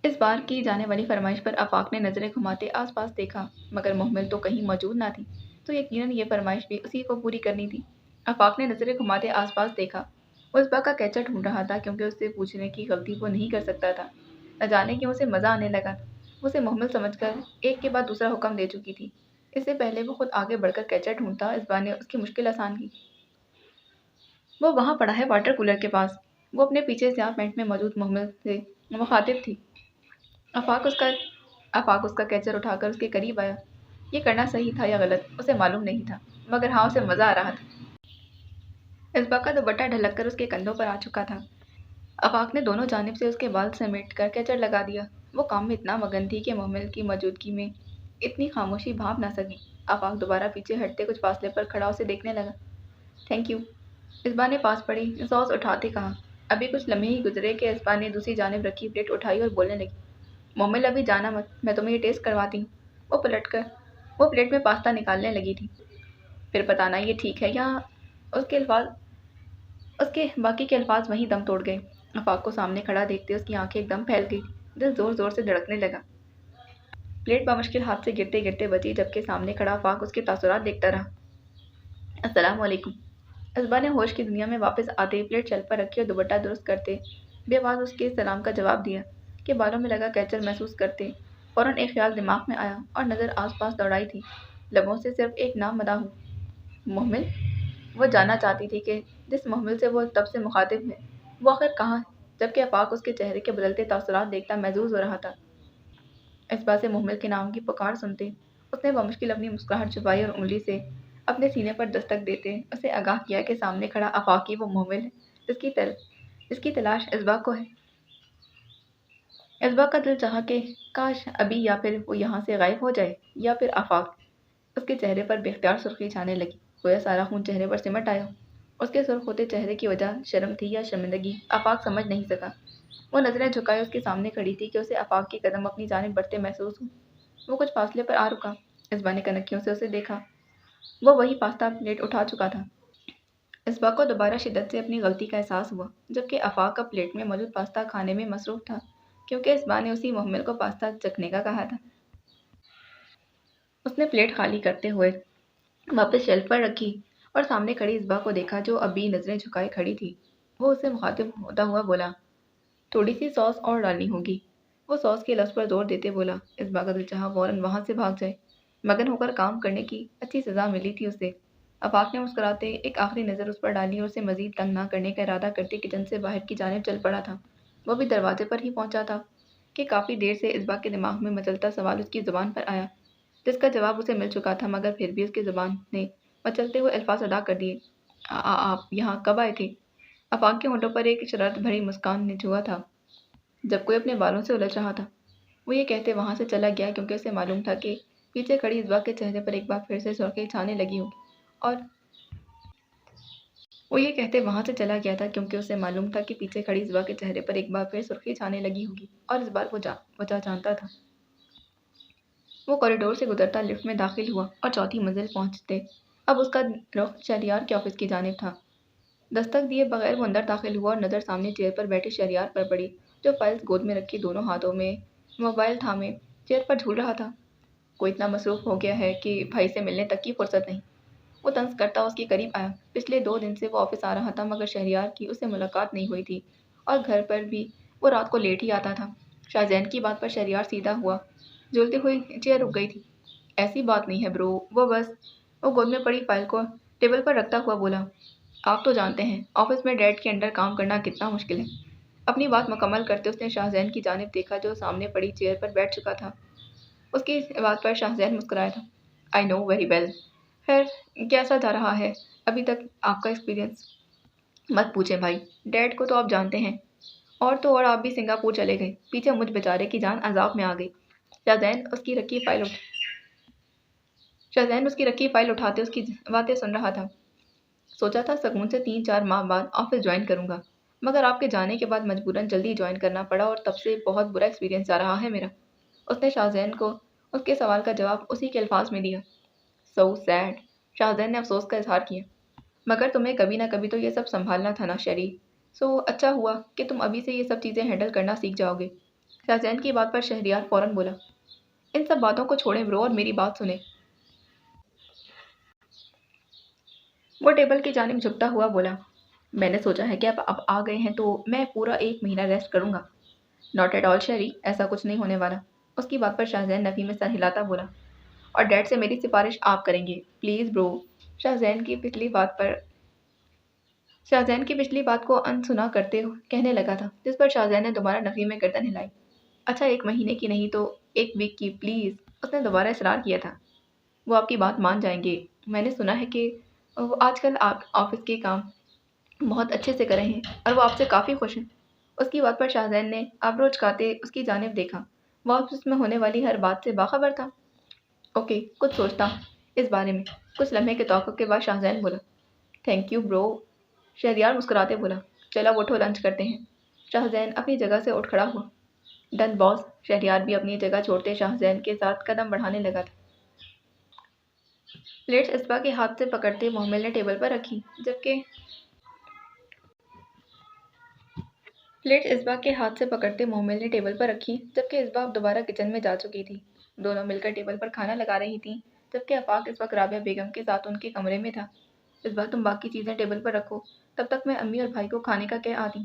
इस बार की जाने वाली फरमाइश पर आफाक ने नज़रें घुमाते आसपास देखा, मगर मोहम्मद तो कहीं मौजूद ना थी, तो यकीनन ये फरमाइश भी उसी को पूरी करनी थी। आफाक ने नज़रें घुमाते आसपास देखा। वो इसबा का कैचर ढूंढ रहा था, क्योंकि उससे पूछने की गलती वो नहीं कर सकता था। न जाने क्यों उसे मज़ा आने लगा। वो उसे मोहम्मद समझकर एक के बाद दूसरा हुक्म दे चुकी थी। इससे पहले वो खुद आगे बढ़कर कैचर ढूंढता, इसबा ने उसकी मुश्किल आसान की। वो वहाँ पड़ा है वाटर कूलर के पास। वो अपने पीछे स्याह पैंट में मौजूद मोहम्मद से मुखातिब थी। आफाक उसका आफाक उसका कैचर उठाकर उसके करीब आया। ये करना सही था या गलत उसे मालूम नहीं था, मगर हाँ उसे मज़ा आ रहा था। इसबा का दुपट्टा ढलक कर उसके कंधों पर आ चुका था। आफाक ने दोनों जानिब से उसके बाल समेट कर कैचर लगा दिया। वो काम में इतना मगन थी कि मोहम्मद की मौजूदगी में इतनी खामोशी भाप ना सकी। आफाक दोबारा पीछे हटते कुछ फासले पर खड़ा उसे देखने लगा। थैंक यू, इसबा ने पास पड़ी सॉस उठाते कहा। अभी कुछ लम्हे ही गुजरे कि इसबा ने दूसरी जानिब रखी प्लेट उठाई और बोलने लगी, मोहम्मद अभी जाना मत, मैं तुम्हें ये टेस्ट करवाती हूँ। वो प्लेट में पास्ता निकालने लगी थी। फिर बताना ये ठीक है या उसके अल्फाज उसके बाकी के अल्फाज वहीं दम तोड़ गए। आफाक को सामने खड़ा देखते उसकी आंखें एकदम फैल गई, दिल जोर जोर से धड़कने लगा। प्लेट बमुश्किल हाथ से गिरते गिरते बची, जबकि सामने खड़ा आफाक उसके तासुरात देखता रहा। अस्सलाम वालेकुम। इसबा ने होश की दुनिया में वापस आते ही प्लेट चल पर रखी और दुपट्टा दुरुस्त करते बेआवाज उसके सलाम का जवाब दिया कि बालों में लगा कैचर महसूस करते फौरन एक ख्याल दिमाग में आया और नज़र आसपास दौड़ाई थी। लबों से सिर्फ एक नाम मदा हो, मोहम्मद। वो जानना चाहती थी कि जिस मोहम्मद से वो तब से मुखातिब है वो आखिर कहाँ है, जबकि आफाक उसके चेहरे के बदलते तासुरात देखता महसूस हो रहा था। इस बात से मोहम्मद के नाम की पुकार सुनते उसने बमुश्किल अपनी मुस्कुराहट छुपाई और उंगली से अपने सीने पर दस्तक देते उसे आगाह किया कि सामने खड़ा आफाकी वो मोहम्मद है जिसकी तलाश इसबा को है। इसबा का दिल चाहा कि काश अभी या फिर वो यहाँ से गायब हो जाए या फिर आफाक। उसके चेहरे पर बेख्तियार सुर्खी छाने लगी, गोया सारा खून चेहरे पर सिमट आया। उसके सुर्ख होते चेहरे की वजह शर्म थी या शर्मिंदगी, आफाक समझ नहीं सका। वो नजरें झुकाए उसके सामने खड़ी थी कि उसे आफाक के कदम अपनी जानिब बढ़ते महसूस हुए। वो कुछ फासले पर आ रुका। इसबा ने कनखियों से उसे देखा। वो वही पास्ता प्लेट उठा चुका था। इसबा को दोबारा शिद्दत से अपनी गलती का एहसास हुआ, जबकि आफाक का प्लेट में मौजूद पास्ता खाने में मसरूफ था, क्योंकि इसबा ने उसी मोहम्मद को पास्ता चखने का कहा था। उसने प्लेट खाली करते हुए वापस शेल्फ पर रखी और सामने खड़ी इसबा को देखा, जो अब भी नजरें झुकाए खड़ी थी। वो उसे मुखातिब होता हुआ बोला, थोड़ी सी सॉस और डालनी होगी। वो सॉस के लफ्ज़ पर जोर देते बोला। इसबा का दिल चाहा फौरन वहां से भाग जाए। मगन होकर काम करने की अच्छी सजा मिली थी उसे। आफाक ने मुस्कुराते एक आखिरी नज़र उस पर डाली और उसे मजीद तंग ना करने का इरादा करते किचन से बाहर की जानिब चल पड़ा था। वो भी दरवाजे पर ही पहुंचा था कि काफ़ी देर से इसबा के दिमाग में मचलता सवाल उसकी ज़ुबान पर आया, जिसका जवाब उसे मिल चुका था, मगर फिर भी उसकी ज़ुबान ने मचलते हुए अल्फाज अदा कर दिए। आप यहाँ कब आए थे?" आफाक के होठों पर एक शरारत भरी मुस्कान ने छुआ था, जब कोई अपने बालों से उलझ रहा था। वो ये कहते वहां से चला गया क्योंकि उसे मालूम था कि पीछे खड़ी इसबा के चेहरे पर एक बार फिर से सुर्खी छाने लगी होगी और वो ये कहते वहां से चला गया था क्योंकि उसे मालूम था कि पीछे खड़ी इसबा के चेहरे पर एक बार फिर सुर्खी छाने लगी होगी और इस बार वो वजह जानता था। वो कॉरिडोर से गुजरता लिफ्ट में दाखिल हुआ और चौथी मंजिल पहुंचते अब उसका रुख शहरियार के ऑफिस की जानिब था। दस्तक दिए बगैर वो अंदर दाखिल हुआ और नज़र सामने चेयर पर बैठे शहरियार पर पड़ी, जो फाइल्स गोद में रखी दोनों हाथों में मोबाइल थामे चेयर पर झूल रहा था। कोई इतना मसरूफ हो गया है कि भाई से मिलने तक की फुर्सत नहीं। वो तंज करता उसके करीब आया। पिछले 2 दिन से वो ऑफिस आ रहा था, मगर शहरियार की उससे मुलाकात नहीं हुई थी और घर पर भी वो रात को लेट ही आता था। शाहजैन की बात पर शहरियार सीधा हुआ, झूलती हुई चेयर रुक गई थी। ऐसी बात नहीं है ब्रो, वो गोद में पड़ी फाइल को टेबल पर रखता हुआ बोला, आप तो जानते हैं ऑफिस में डैड के अंडर काम करना कितना मुश्किल है। अपनी बात मुकम्मल करते उसने शाहजैन की जानिब देखा, जो सामने पड़ी चेयर पर बैठ चुका था। उसकी इस बात पर शाहजैन मुस्कुराया था। I know very well. खैर, कैसा जा रहा है अभी तक आपका एक्सपीरियंस? मत पूछें भाई, डैड को तो आप जानते हैं। और तो और आप भी सिंगापुर चले गए, पीछे मुझ बेचारे की जान अजाब में आ गई। शाहजैन उसकी रखी फाइल उठाते उसकी बातें सुन रहा था। सोचा था सुकून से 3-4 माह बाद ऑफिस ज्वाइन करूंगा, मगर आपके जाने के बाद मजबूरन जल्दी ज्वाइन करना पड़ा और तब से बहुत बुरा एक्सपीरियंस जा रहा है मेरा। उसने शाहजैन को उसके सवाल का जवाब उसी के अल्फाज में दिया। So sad. शाहजैन ने अफसोस का इजहार किया। मगर तुम्हें कभी ना कभी तो ये सब संभालना था ना शरी। सो अच्छा हुआ कि तुम अभी से ये सब चीज़ें हैंडल करना सीख जाओगे। शाहजैन की बात पर शहरियार फौरन बोला, इन सब बातों को छोड़ें ब्रो और मेरी बात सुने। वो टेबल की जानिब झुकता हुआ बोला, मैंने सोचा है कि अब आ गए हैं तो मैं पूरा 1 महीना रेस्ट करूंगा। नॉट एट ऑल शरी, ऐसा कुछ नहीं होने वाला। उसकी बात पर शाहजैन नफी में सर हिलाता बोला, और डैड से मेरी सिफारिश आप करेंगे प्लीज़ ब्रो। शाहजैन की पिछली बात पर शाहजैन की पिछली बात को अनसुना करते हुए कहने लगा था, जिस पर शाहजैन ने दोबारा नफी में गर्दन हिलाई। अच्छा, 1 महीने की नहीं तो 1 वीक की प्लीज़। उसने दोबारा इसरार किया था। वो आपकी बात मान जाएंगे। मैंने सुना है कि वो आजकल आप ऑफिस के काम बहुत अच्छे से कर रहे हैं और वो आपसे काफ़ी खुश हैं। उसकी बात पर शाहजैन ने आबरू उचकाते उसकी जानिब देखा, وہ آفس میں ہوने والی ہر بات سے باخبر تھا۔ اوکے، کچھ سوچتا اس بارے میں۔ کچھ لمحے کے توقف کے بعد شاہزین بولا، تھینک یو برو۔ شہریار مسکراتے بولا، چلو اٹھو لنچ کرتے ہیں۔ شاہزین اپنی جگہ سے اٹھ کھڑا ہوا۔ ڈن باس۔ شہریار بھی اپنی جگہ چھوڑتے شاہزین کے ساتھ قدم بڑھانے لگا تھا۔ پلیٹس اسبا کے ہاتھ سے پکڑتے محمل نے ٹیبل پر رکھی جبکہ اسبا اب دوبارہ کچن میں جا چکی تھی۔ دونوں مل کر ٹیبل پر کھانا لگا رہی تھیں جبکہ آفاق اس وقت رابعہ بیگم کے ساتھ ان کے کمرے میں تھا۔ اسبا تم باقی چیزیں ٹیبل پر رکھو، تب تک میں امی اور بھائی کو کھانے کا کہہ آتی۔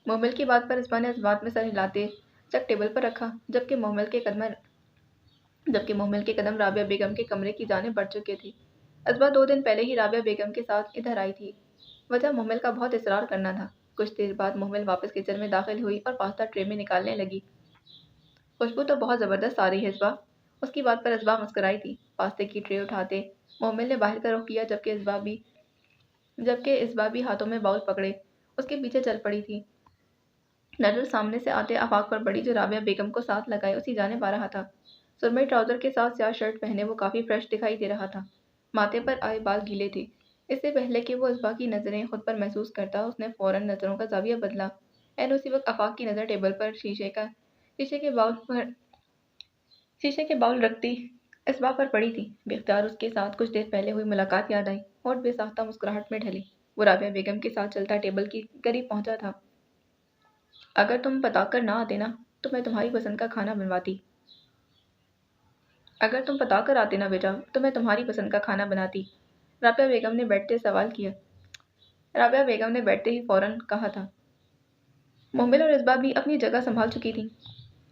محمل کی بات پر اسبا نے اس بات میں سر ہلاتے جگ ٹیبل پر رکھا جبکہ محمل کے قدم رابعہ بیگم کے کمرے کی جانب بڑھ چکے تھے۔ اسبا 2 دن پہلے ہی رابعہ بیگم کے ساتھ ادھر آئی تھی۔ وجہ محمل کا بہت اصرار کرنا تھا۔ کچھ دیر بعد محمل واپس کچن میں داخل ہوئی اور پاستا ٹرے میں نکالنے لگی۔ خوشبو تو بہت زبردست آ رہی ہے اسبا۔ اس کی بات پر اسبا مسکرائی تھی۔ پاستے کی ٹرے اٹھاتے محمل نے باہر کا رخ کیا جبکہ اسبا بھی ہاتھوں میں باؤل پکڑے اس کے پیچھے چل پڑی تھی۔ نظر سامنے سے آتے آفاق پر پڑی جو رابعہ بیگم کو ساتھ لگائے اسی جانب آ رہا تھا۔ سرمئی ٹراؤزر کے ساتھ سیاہ شرٹ پہنے وہ کافی فریش دکھائی دے رہا تھا۔ ماتھے پر آئے بال گیلے تھے۔ اس سے پہلے کہ وہ اسبا کی نظریں خود پر محسوس کرتا اس نے فوراً نظروں کا زاویہ بدلا۔ اسی وقت آفاق کی نظر ٹیبل پر شیشے کے باؤل رکھتی اسبا پر پڑی تھی۔ بے اختیار اس کے ساتھ کچھ دیر پہلے ہوئی ملاقات یاد آئی۔ ہونٹ بے ساختہ مسکراہٹ میں ڈھلے۔ وہ رابعہ بیگم کے ساتھ چلتا ٹیبل کی قریب پہنچا تھا۔ اگر تم بتا کر نہ آتے نا تو میں تمہاری پسند کا کھانا بناتی۔ رابعہ بیگم نے بیٹھتے ہی فوراً کہا تھا۔ محمل اور اسبا بھی اپنی جگہ سنبھال چکی تھیں۔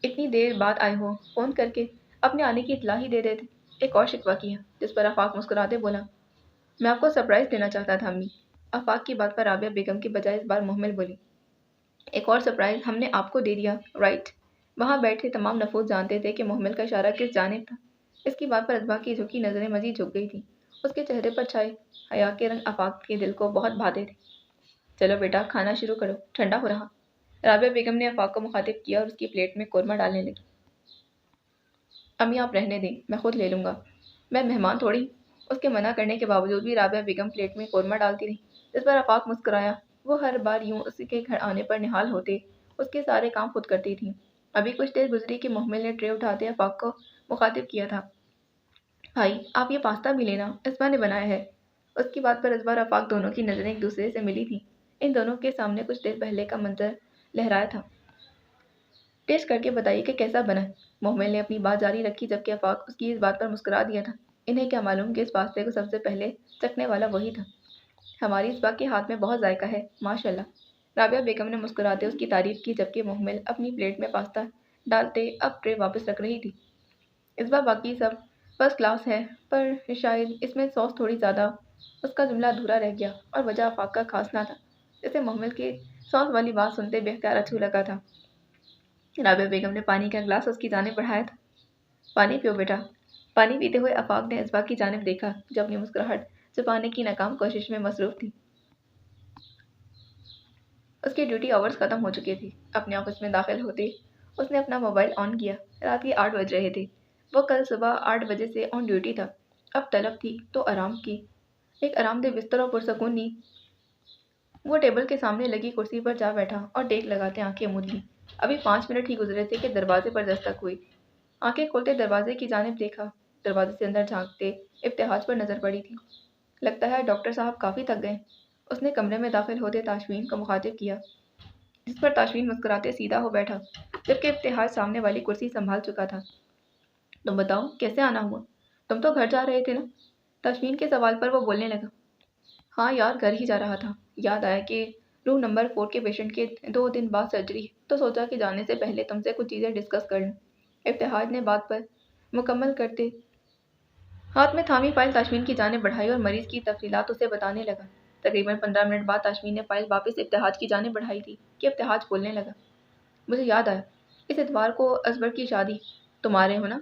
اتنی دیر بعد آئے ہو، فون کر کے اپنے آنے کی اطلاع ہی دے دیتے۔ ایک اور شکوہ کیا جس پر آفاق مسکراتے بولا، میں آپ کو سرپرائز دینا چاہتا تھا امی۔ آفاق کی بات پر رابعہ بیگم کی بجائے اس بار محمل بولی، ایک اور سرپرائز ہم نے آپ کو دے دیا، رائٹ؟ وہاں بیٹھے تمام نفوذ جانتے تھے کہ محمل کا اشارہ کس جانب تھا۔ اس کی بات پر اسبا کی جھکی نظریں مزید جھک گئی تھیں۔ اس کے چہرے پر چھائے حیا کے رنگ آفاق کے دل کو بہت بھاتے تھے۔ چلو بیٹا کھانا شروع کرو، ٹھنڈا ہو رہا۔ رابعہ بیگم نے آفاق کو مخاطب کیا اور اس کی پلیٹ میں قورمہ ڈالنے لگی۔ امی آپ رہنے دیں، میں خود لے لوں گا، میں مہمان تھوڑی۔ اس کے منع کرنے کے باوجود بھی رابعہ بیگم پلیٹ میں قورمہ ڈالتی رہی۔ اس پر آفاق مسکرایا۔ وہ ہر بار یوں اس کے گھر آنے پر نہال ہوتے، اس کے سارے کام خود کرتی تھیں۔ ابھی کچھ دیر گزری کہ محمل نے ٹرے اٹھاتے آفاق کو مخاطب کیا تھا، بھائی آپ یہ پاستا بھی لینا، اسبا نے بنایا ہے۔ اس کی بات پر اس بار آفاق دونوں کی نظریں ایک دوسرے سے ملی تھیں۔ ان دونوں کے سامنے کچھ دیر پہلے کا منظر لہرایا تھا۔ ٹیسٹ کر کے بتائیے کہ کیسا بنا ہے۔ محمل نے اپنی بات جاری رکھی جبکہ آفاق اس کی اس بات پر مسکرا دیا تھا۔ انہیں کیا معلوم کہ اس پاستے کو سب سے پہلے چکھنے والا وہی تھا۔ ہماری اسبا کے ہاتھ میں بہت ذائقہ ہے، ماشاءاللہ۔ رابعہ بیگم نے مسکراتے اس کی تعریف کی جبکہ محمل اپنی پلیٹ میں پاستا ڈالتے اب ٹرے واپس رکھ رہی تھی۔ اسبا باقی سب فرسٹ کلاس ہے پر شاید اس میں سوس تھوڑی زیادہ۔ اس کا جملہ ادھورا رہ گیا اور وجہ آفاق کا خاص نہ تھا جسے محمل کی سوس والی بات سنتے بے اختیار اچھو لگا تھا۔ رابعہ بیگم نے پانی کا گلاس اس کی جانب بڑھایا تھا۔ پانی پیو بیٹا۔ پانی پیتے ہوئے آفاق نے اسبا کی جانب دیکھا جو اپنی مسکراہٹ چھپانے کی ناکام کوشش میں مصروف تھی۔ اس کی ڈیوٹی آورز ختم ہو چکی تھی۔ اپنے آفس میں داخل ہوتے اس نے اپنا موبائل آن کیا۔ رات کے 8 بج رہے تھے۔ وہ کل صبح 8 بجے سے آن ڈیوٹی تھا۔ اب طلب تھی تو آرام کی، ایک آرام دہ بستر اور پرسکون نیند۔ وہ ٹیبل کے سامنے لگی کرسی پر جا بیٹھا اور ٹیک لگاتے آنکھیں موند لیں۔ ابھی 5 منٹ ہی گزرے تھے کہ دروازے پر دستک ہوئی۔ آنکھیں کھولتے دروازے کی جانب دیکھا۔ دروازے سے اندر جھانکتے ابتہاج پر نظر پڑی تھی۔ لگتا ہے ڈاکٹر صاحب کافی تھک گئے۔ اس نے کمرے میں داخل ہوتے تاشفین کو مخاطب کیا جس پر تاشفین مسکراتے سیدھا ہو بیٹھا جبکہ ابتہاج سامنے والی کرسی سنبھال چکا تھا۔ تم بتاؤ کیسے آنا ہوا؟ تم تو گھر جا رہے تھے نا؟ تاشفین کے سوال پر وہ بولنے لگا، ہاں یار گھر ہی جا رہا تھا۔ یاد آیا کہ روم نمبر 4 کے پیشنٹ کے 2 دن بعد سرجری ہے تو سوچا کہ جانے سے پہلے تم سے کچھ چیزیں ڈسکس کر لوں۔ ابتہاج نے بات پر مکمل کرتے ہاتھ میں تھامی فائل تاشفین کی جانب بڑھائی اور مریض کی تفصیلات اسے بتانے لگا۔ تقریباً 15 منٹ بعد تاشفین نے فائل واپس ابتہاج کی جانب بڑھائی تھی کہ ابتہاج بولنے لگا، مجھے یاد آیا اس اتوار کو ازبر کی شادی تم آ رہے ہو نا؟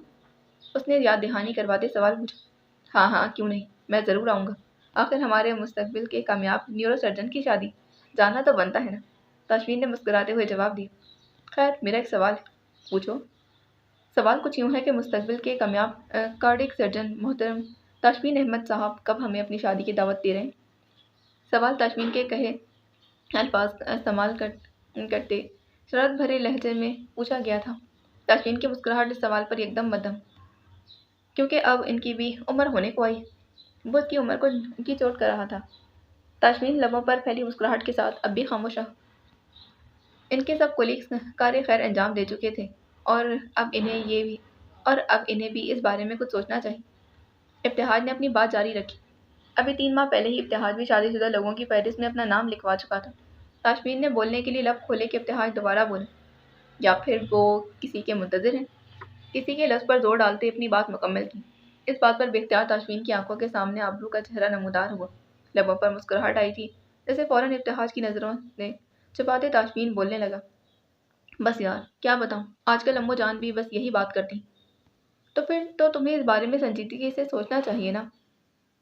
اس نے یاد دہانی کرواتے سوال پوچھا۔ ہاں ہاں کیوں نہیں، میں ضرور آؤں گا، آخر ہمارے مستقبل کے کامیاب نیورو سرجن کی شادی، جانا تو بنتا ہے نا۔ تاشفین نے مسکراتے ہوئے جواب دیا۔ خیر میرا ایک سوال ہے، پوچھو۔ سوال کچھ یوں ہے کہ مستقبل کے کامیاب کارڈک سرجن محترم تاشمین احمد صاحب کب ہمیں اپنی شادی کی دعوت دے رہے ہیں؟ سوال تاشمین کے کہے الفاظ استعمال کرتے شرارت بھرے لہجے میں پوچھا گیا تھا۔ تاشمین کی مسکراہٹ اس سوال پر یکدم مدھم، کیونکہ اب ان کی بھی عمر ہونے کو آئی۔ وہ اس کی عمر کو کی چوٹ کر رہا تھا۔ تاشمین لبوں پر پھیلی مسکراہٹ کے ساتھ اب بھی خاموش رہا۔ ان کے سب کولیگز کار خیر انجام دے چکے تھے اور اب انہیں بھی اس بارے میں کچھ سوچنا چاہیے۔ ابتہاج نے اپنی بات جاری رکھی۔ ابھی 3 ماہ پہلے ہی ابتہاج بھی شادی شدہ لوگوں کی فہرست میں اپنا نام لکھوا چکا تھا۔ تاشمین نے بولنے کے لیے لب کھولے کہ ابتہاج دوبارہ بولے، یا پھر وہ کسی کے منتظر ہیں۔ کسی کے لفظ پر زور ڈالتے اپنی بات مکمل کی۔ اس بات پر بے اختیار تاشمین کی آنکھوں کے سامنے آبرو کا چہرہ نمودار ہوا۔ لبوں پر مسکراہٹ آئی تھی جیسے فوراً ابتہاج کی نظروں سے چھپاتے تاشمین بولنے لگا، بس یار کیا بتاؤں، آج کل امو جان بھی بس یہی بات کرتی، تو پھر تو تمہیں اس بارے میں سنجیدگی سے سوچنا چاہیے نا۔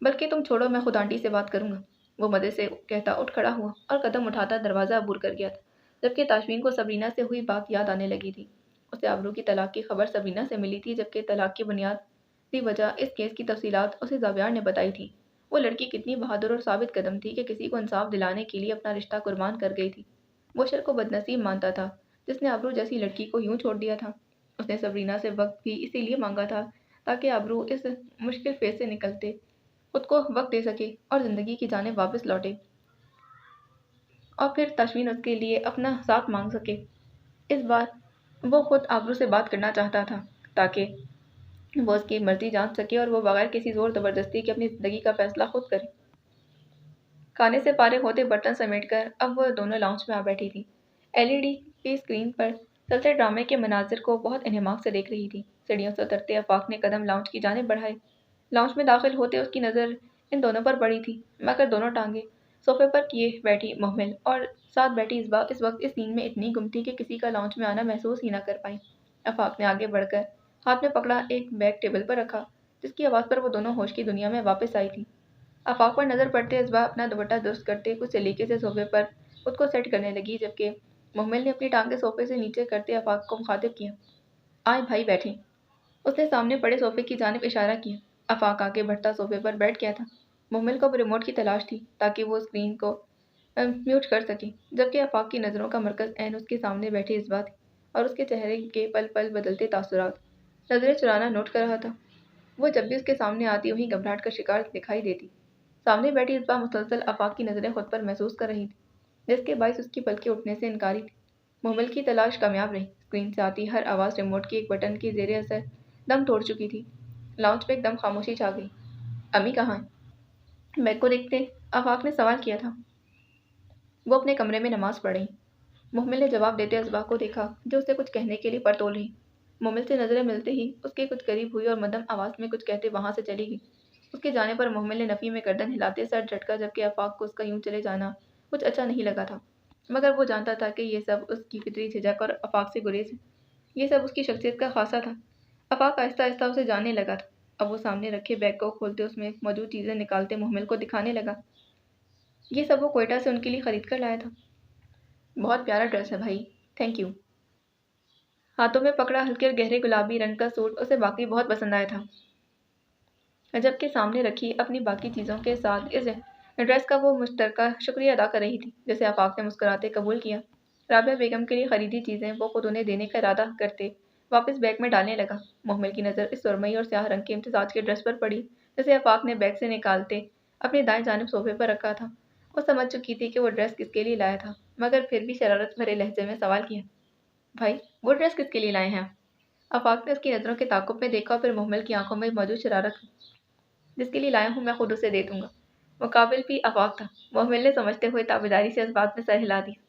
بلکہ تم چھوڑو، میں خود آنٹی سے بات کروں گا۔ وہ مزے سے کہتا اٹھ کھڑا ہوا اور قدم اٹھاتا دروازہ عبور کر گیا تھا، جبکہ تاشمین کو سبرینا سے ہوئی بات یاد آنے لگی تھی۔ اسے آبرو کی طلاق کی خبر سبرینا سے ملی تھی، جبکہ طلاق کی بنیادی وجہ اس کیس کی تفصیلات اسے زاویار نے بتائی تھی۔ وہ لڑکی کتنی بہادر اور ثابت قدم تھی کہ کسی کو انصاف دلانے کے لیے اپنا رشتہ قربان کر گئی تھی۔ وہ شر کو بدنصیب مانتا تھا جس نے آبرو جیسی لڑکی کو یوں چھوڑ دیا تھا۔ اس نے سبرینا سے وقت بھی اسی لیے مانگا تھا تاکہ آبرو اس مشکل فیز سے نکلتے خود کو وقت دے سکے اور زندگی کی جانب واپس لوٹے، اور پھر تاشمین اس کے لیے اپنا ساتھ مانگ سکے۔ اس بار وہ خود آبرو سے بات کرنا چاہتا تھا تاکہ وہ اس کی مرضی جان سکے اور وہ بغیر کسی زور زبردستی کے اپنی زندگی کا فیصلہ خود کرے۔ کھانے سے فارغ ہوتے برتن سمیٹ کر اب وہ دونوں لاؤنج میں آ بیٹھی تھی۔ LED کی اسکرین پر چلتے ڈرامے کے مناظر کو بہت انہماک سے دیکھ رہی تھی۔ سیڑھیوں سے اترتے آفاق نے قدم لاؤنج کی جانب بڑھائے۔ لاؤنج میں داخل ہوتے اس کی نظر ان دونوں پر پڑی تھی، مگر دونوں ٹانگیں صوفے پر کیے بیٹھی محمل اور ساتھ بیٹھی اس وقت اس سین میں اتنی گم تھی کہ کسی کا لاؤنج میں آنا محسوس ہی نہ کر پائی۔ آفاق نے آگے بڑھ کر ہاتھ میں پکڑا ایک بیگ ٹیبل پر رکھا، جس کی آواز پر وہ دونوں ہوش کی دنیا میں واپس آئی تھی۔ آفاق پر نظر پڑتے ازبا اپنا دوپٹہ درست کرتے کچھ سلیقے سے صوفے پر خود کو سیٹ کرنے لگی، جبکہ محمل نے اپنی ٹانگیں صوفے سے نیچے کرتے آفاق کو مخاطب کیا، آئے بھائی بیٹھیں۔ اس نے سامنے پڑے صوفے کی جانب اشارہ کیا۔ آفاق آگے بڑھتا صوفے پر بیٹھ گیا تھا۔ محمل کو اب ریموٹ کی تلاش تھی تاکہ وہ اسکرین کو میوٹ کر سکے، جبکہ آفاق کی نظروں کا مرکز عین اس کے سامنے بیٹھے ازبا تھی اور اس کے چہرے کے پل پل بدلتے تاثرات نظریں چرانا نوٹ کر رہا تھا۔ وہ جب بھی اس کے سامنے آتی وہیں گھبراہٹ کا شکار دکھائی دیتی۔ سامنے بیٹھی ازبا مسلسل آفاق کی نظریں خود پر محسوس کر رہی تھی، جس کے باعث اس کی پلکیں اٹھنے سے انکاری تھی۔ محمل کی تلاش کامیاب رہی۔ اسکرین سے آتی ہر آواز ریموٹ کے ایک بٹن کی زیر اثر دم توڑ چکی تھی۔ لاؤنج پہ ایک دم خاموشی چھا گئی۔ امی کہاں ہیں؟ بیگ کو دیکھتے آفاق نے سوال کیا تھا۔ وہ اپنے کمرے میں نماز پڑھ رہی۔ محمل نے جواب دیتے ازبا کو دیکھا جو اسے کچھ کہنے کے لیے پر تول رہی۔ محمل سے نظریں ملتے ہی اس کے کچھ قریب ہوئی اور مدھم آواز میں کچھ کہتے وہاں سے چلی گئی۔ اس کے جانے پر محمل نے نفی میں گردن ہلاتے سر جھٹکا، جبکہ آفاق کو اس کا یوں چلے جانا کچھ اچھا نہیں لگا تھا، مگر وہ جانتا تھا کہ یہ سب اس کی فطری جھجک اور آفاق سے گریز ہے۔ یہ سب اس کی شخصیت کا خاصہ تھا۔ آفاق آہستہ آہستہ اسے جاننے لگا تھا۔ اب وہ سامنے رکھے بیگ کو کھولتے اس میں موجود چیزیں نکالتے محمل کو دکھانے لگا۔ یہ سب وہ کوئٹہ سے ان کے لیے خرید کر لایا تھا۔ بہت پیارا ڈریس ہے بھائی، تھینک یو۔ ہاتھوں میں پکڑا ہلکے گہرے گلابی رنگ کا سوٹ اسے واقعی بہت پسند آیا تھا، جبکہ سامنے رکھی اپنی باقی چیزوں کے ساتھ اس ڈریس کا وہ مشترکہ شکریہ ادا کر رہی تھی، جسے آفاق نے مسکراتے قبول کیا۔ رابعہ بیگم کے لیے خریدی چیزیں وہ خود انہیں دینے کا ارادہ کرتے واپس بیگ میں ڈالنے لگا۔ محمل کی نظر اس سرمئی اور سیاہ رنگ کے امتزاج کے ڈریس پر پڑی جسے آفاق نے بیگ سے نکالتے اپنی دائیں جانب صوفے پر رکھا تھا۔ وہ سمجھ چکی تھی کہ وہ ڈریس کس کے لیے لایا تھا، مگر پھر بھی شرارت بھرے لہجے میں سوال کیا، بھائی وہ ڈریس کس کے لیے لائے ہیں؟ آفاق نے اس کی نظروں کے تعاقب میں دیکھا اور پھر محمل کی آنکھوں میں موجود شرارت جس کے لیے لایا ہوں میں خود اسے دے دوں گا۔ مقابل بھی آفاق تھا۔ محمل نے سمجھتے ہوئے تابعداری سے اس بات میں سر ہلا دیا۔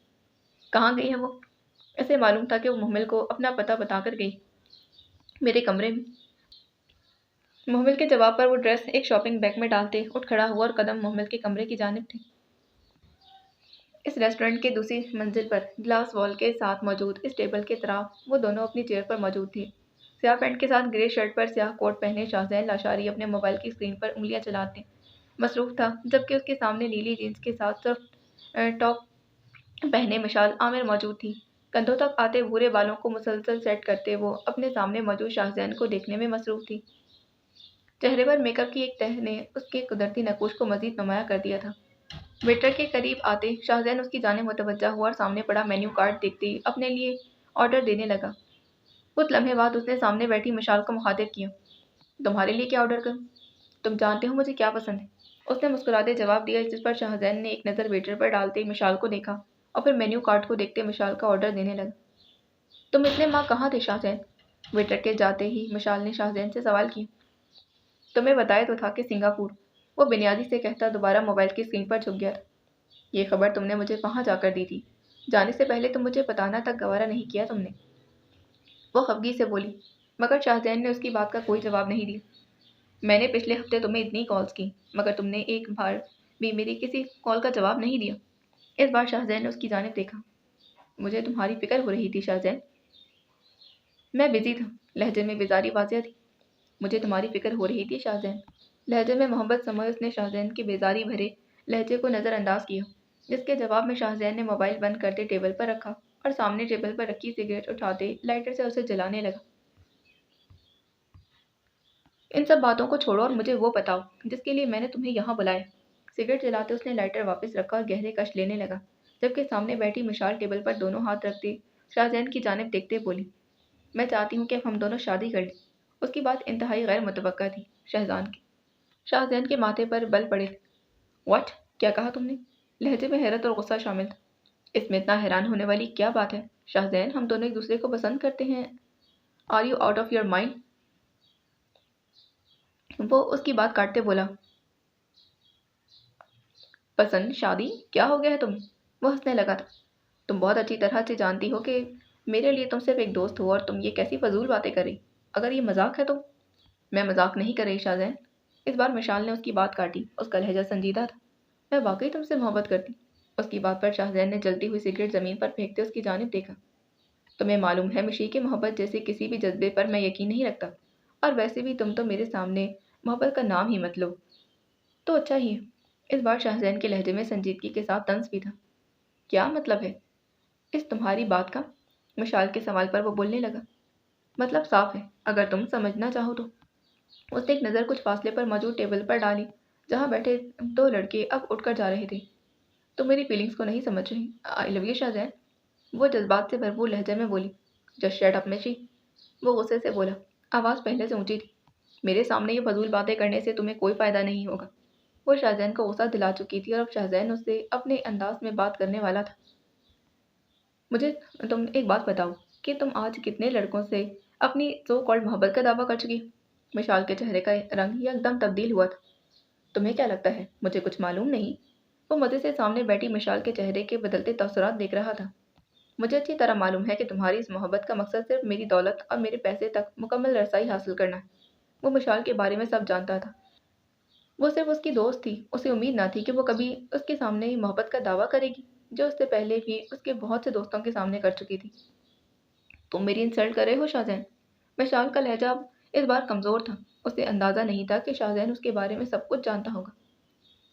کہاں گئی ہے وہ؟ اسے معلوم تھا کہ وہ محمل کو اپنا پتہ بتا کر گئی۔ میرے کمرے میں۔ محمل کے جواب پر وہ ڈریس ایک شاپنگ بیگ میں ڈالتے اٹھ کھڑا ہوا اور قدم محمل کے کمرے کی جانب تھے۔ اس ریسٹورنٹ کے دوسری منزل پر گلاس وال کے ساتھ موجود اس ٹیبل کے طرف وہ دونوں اپنی چیئر پر موجود تھے۔ سیاہ پینٹ کے ساتھ گرے شرٹ پر سیاہ کوٹ پہنے شاہزین لاشاری اپنے موبائل کی اسکرین پر انگلیاں چلاتے مصروف تھا، جبکہ اس کے سامنے نیلی جینس کے ساتھ سرخ ٹاپ پہنے مشال عامر موجود تھی۔ कंधों तक आते भूरे बालों को मुसलसल सेट करते वो अपने सामने मौजूद शाहजैन को देखने में मसरूफ थी। चेहरे पर मेकअप की एक तह ने उसके कुदरती नकूश को मजीद नुमाया कर दिया था। वेटर के करीब आते शाहजैन उसकी जाने मुतवज्जा हुआ और सामने पड़ा मेन्यू कार्ड देखते ही अपने लिए ऑर्डर देने लगा। कुछ लम्हे बाद उसने सामने बैठी मिशाल को मुखातिब किया। तुम्हारे लिए क्या ऑर्डर करूं? तुम जानते हो मुझे क्या पसंद है। उसने मुस्कुराते जवाब दिया, जिस पर शाहजैन ने एक नज़र वेटर पर डालते ही मिशाल को देखा और फिर मेन्यू कार्ड को देखते मिशाल का ऑर्डर देने लगा। तुम इतने माँ कहाँ थे शाहजैन? वेटर के जाते ही मिशाल ने शाहजैन से सवाल किया। तुम्हें बताया तो था कि सिंगापुर, वो बुनियादी से कहता दोबारा मोबाइल की स्क्रीन पर झुक गया था। ये खबर तुमने मुझे वहाँ जाकर दी थी। जाने से पहले तो मुझे बताना तक गवारा नहीं किया तुमने। वो खफगी से बोली, मगर शाहजैन ने उसकी बात का कोई जवाब नहीं दिया। मैंने पिछले हफ्ते तुम्हें इतनी कॉल्स की, मगर तुमने एक बार भी मेरी किसी कॉल का जवाब नहीं दिया। इस बार शाहजैन ने उसकी जानिब देखा। मुझे तुम्हारी फिक्र हो रही थी शाहजैन। मैं बिजी था, लहजे में बेजारी वाजिया थी। मुझे तुम्हारी फिक्र हो रही थी शाहजैन। लहजे में मोहब्बत समय उसने शाहजैन की बेजारी भरे लहजे को नज़रअंदाज किया, जिसके जवाब में शाहजैन ने मोबाइल बंद करते टेबल पर रखा और सामने टेबल पर रखी सिगरेट उठाते लाइटर से उसे जलाने लगा। इन सब बातों को छोड़ो और मुझे वो बताओ जिसके लिए मैंने तुम्हें यहाँ बुलाया। सिगरेट जलाते उसने लाइटर वापस रखा और गहरे कश लेने लगा, जबकि सामने बैठी मिशाल टेबल पर दोनों हाथ रखते शाहजैन की जानिब देखते बोली, मैं चाहती हूँ कि अब हम दोनों शादी कर लें। उसकी बात इंतहाई गैर मुतवक्का थी। शाहजैन के माथे पर बल पड़े थे। व्हाट? क्या कहा तुमने? लहजे में हैरत और गुस्सा शामिल था। इसमें इतना हैरान होने वाली क्या बात है शाहजैन? हम दोनों एक दूसरे को पसंद करते हैं। Are you out of your mind? वो उसकी बात काटते बोला, पसंद? शादी? क्या हो गया है तुम्हें? वो हंसने लगा था। तुम बहुत अच्छी तरह से जानती हो कि मेरे लिए तुम सिर्फ एक दोस्त हो और तुम ये कैसी फजूल बातें कर रही। अगर ये मजाक है तो। मैं मजाक नहीं कर रही शाहजैन। इस बार मिशाल ने उसकी बात काटी। उसका लहजा संजीदा था। मैं वाकई तुमसे मोहब्बत करती। उसकी बात पर शाहजैन ने जलती हुई सिगरेट जमीन पर फेंकते उसकी जानिब देखा। तुम्हें मालूम है मिशी की मोहब्बत जैसे किसी भी जज्बे पर मैं यकीन नहीं रखता, और वैसे भी तुम तो मेरे सामने मोहब्बत का नाम ही मत लो। तो अच्छा ही है। इस बार शाहजैन के लहजे में संजीदगी के साथ तंज भी था। क्या मतलब है इस तुम्हारी बात का? मिशाल के सवाल पर वो बोलने लगा। मतलब साफ है, अगर तुम समझना चाहो तो। उसने एक नज़र कुछ फासले पर मौजूद टेबल पर डाली, जहाँ बैठे दो लड़के अब उठकर जा रहे थे। तुम मेरी फीलिंग्स को नहीं समझ रही। I love you Shahzain. वो जज्बात से भरपूर लहजे में बोली। जस्ट शट अप मिशी। वो गुस्से से बोला। आवाज़ पहले से ऊंची थी। मेरे सामने ये फजूल बातें करने से तुम्हें कोई फ़ायदा नहीं होगा। वो शाहजैन को गुस्सा दिला चुकी थी और अब शाहजैन उससे अपने अंदाज में बात करने वाला था। मुझे तुम एक बात बताओ कि तुम आज कितने लड़कों से अपनी सो कॉल्ड मोहब्बत का दावा कर चुकी हो? मिशाल के चेहरे का रंग एकदम तब्दील हुआ था। तुम्हें क्या लगता है मुझे कुछ मालूम नहीं? वो मज़े से सामने बैठी मिशाल के चेहरे के बदलते तसरात देख रहा था। मुझे अच्छी तरह मालूम है कि तुम्हारी इस मोहब्बत का मकसद सिर्फ मेरी दौलत और मेरे पैसे तक मुकम्मल रसाई हासिल करना है। वो मिशाल के बारे में सब जानता था। वो सिर्फ उसकी दोस्त थी। उसे उम्मीद ना थी कि वो कभी उसके सामने ही मोहब्बत का दावा करेगी, जो उससे पहले भी उसके बहुत से दोस्तों के सामने कर चुकी थी। तुम मेरी इंसल्ट कर रहे हो शाहजैन? मिशाल का लहजा इस बार कमज़ोर था। उसे अंदाज़ा नहीं था कि शाहजैन उसके बारे में सब कुछ जानता होगा।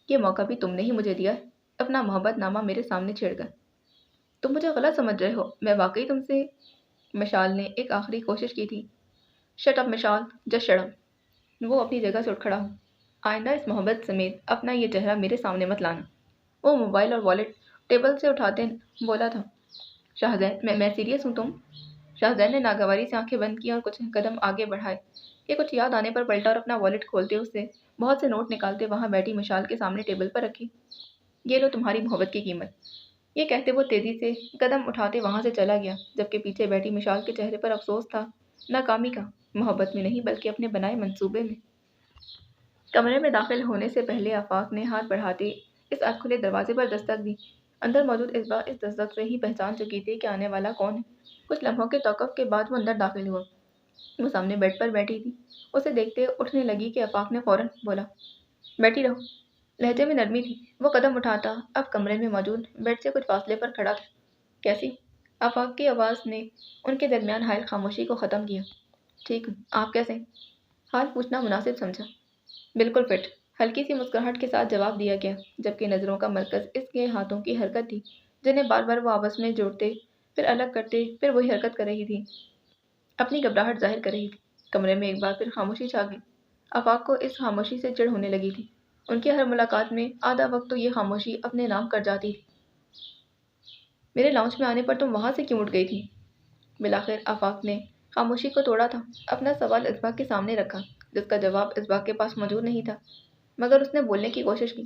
ये मौका भी तुमने ही मुझे दिया है, अपना मोहब्बत नामा मेरे सामने छेड़कर। तुम मुझे गलत समझ रहे हो। मैं वाकई तुमसे। मिशाल ने एक आखिरी कोशिश की थी। Shut up Mishal, just shut up. वो अपनी जगह से उठ खड़ा हो। आइंदा इस मोहब्बत समेत अपना ये चेहरा मेरे सामने मत लाना। वो मोबाइल और वॉलेट टेबल से उठाते बोला था। शाहजैन, मैं सीरियस हूँ। तुम। शाहजैन ने नागवारी से आंखें बंद की और कुछ कदम आगे बढ़ाए। ये कुछ याद आने पर पलटा और अपना वॉलेट खोलते उससे बहुत से नोट निकालते वहां बैठी मिशाल के सामने टेबल पर रखी। ये लो तुम्हारी मोहब्बत की कीमत। ये कहते वो तेजी से कदम उठाते वहां से चला गया, जबकि पीछे बैठी मिशाल के चेहरे पर अफसोस था। नाकामी का। मोहब्बत में नहीं, बल्कि अपने बनाए मंसूबे में। कमरे में दाखिल होने से पहले आफाक ने हाथ बढ़ाते इस अधखुले दरवाजे पर दस्तक दी। अंदर मौजूद इसबा इस दस्तक से ही पहचान चुकी थी कि आने वाला कौन है। कुछ लम्हों के तौक़ुफ़ के बाद वो अंदर दाखिल हुआ। वो सामने बेड पर बैठी थी। उसे देखते उठने लगी कि आफाक ने फौरन बोला, बैठी रहो। लहजे में नरमी थी। वो कदम उठाता अब कमरे में मौजूद बेड से कुछ फासले पर खड़ा था। कैसी? आफाक की आवाज़ ने उनके दरमियान हायल खामोशी को ख़त्म किया। ठीक हूँ, आप कैसे? हाल पूछना मुनासिब समझा। बिल्कुल फिट। हल्की सी मुस्कुराहट के साथ जवाब दिया गया, जबकि नज़रों का मरकज़ इसके हाथों की हरकत थी, जिन्हें बार बार वो आपस में जोड़ते پھر الگ کرتے، پھر وہی حرکت کر رہی تھی، اپنی گھبراہٹ ظاہر کر رہی تھی۔ کمرے میں ایک بار پھر خاموشی چھا گئی۔ آفاق کو اس خاموشی سے چڑ ہونے لگی تھی۔ ان کی ہر ملاقات میں آدھا وقت تو یہ خاموشی اپنے نام کر جاتی تھی۔ میرے لاؤنج میں آنے پر تم وہاں سے کیوں اٹھ گئی تھی؟ بالآخر آفاق نے خاموشی کو توڑا تھا، اپنا سوال اسباق کے سامنے رکھا، جس کا جواب اسباق کے پاس موجود نہیں تھا، مگر اس نے بولنے کی کوشش کی۔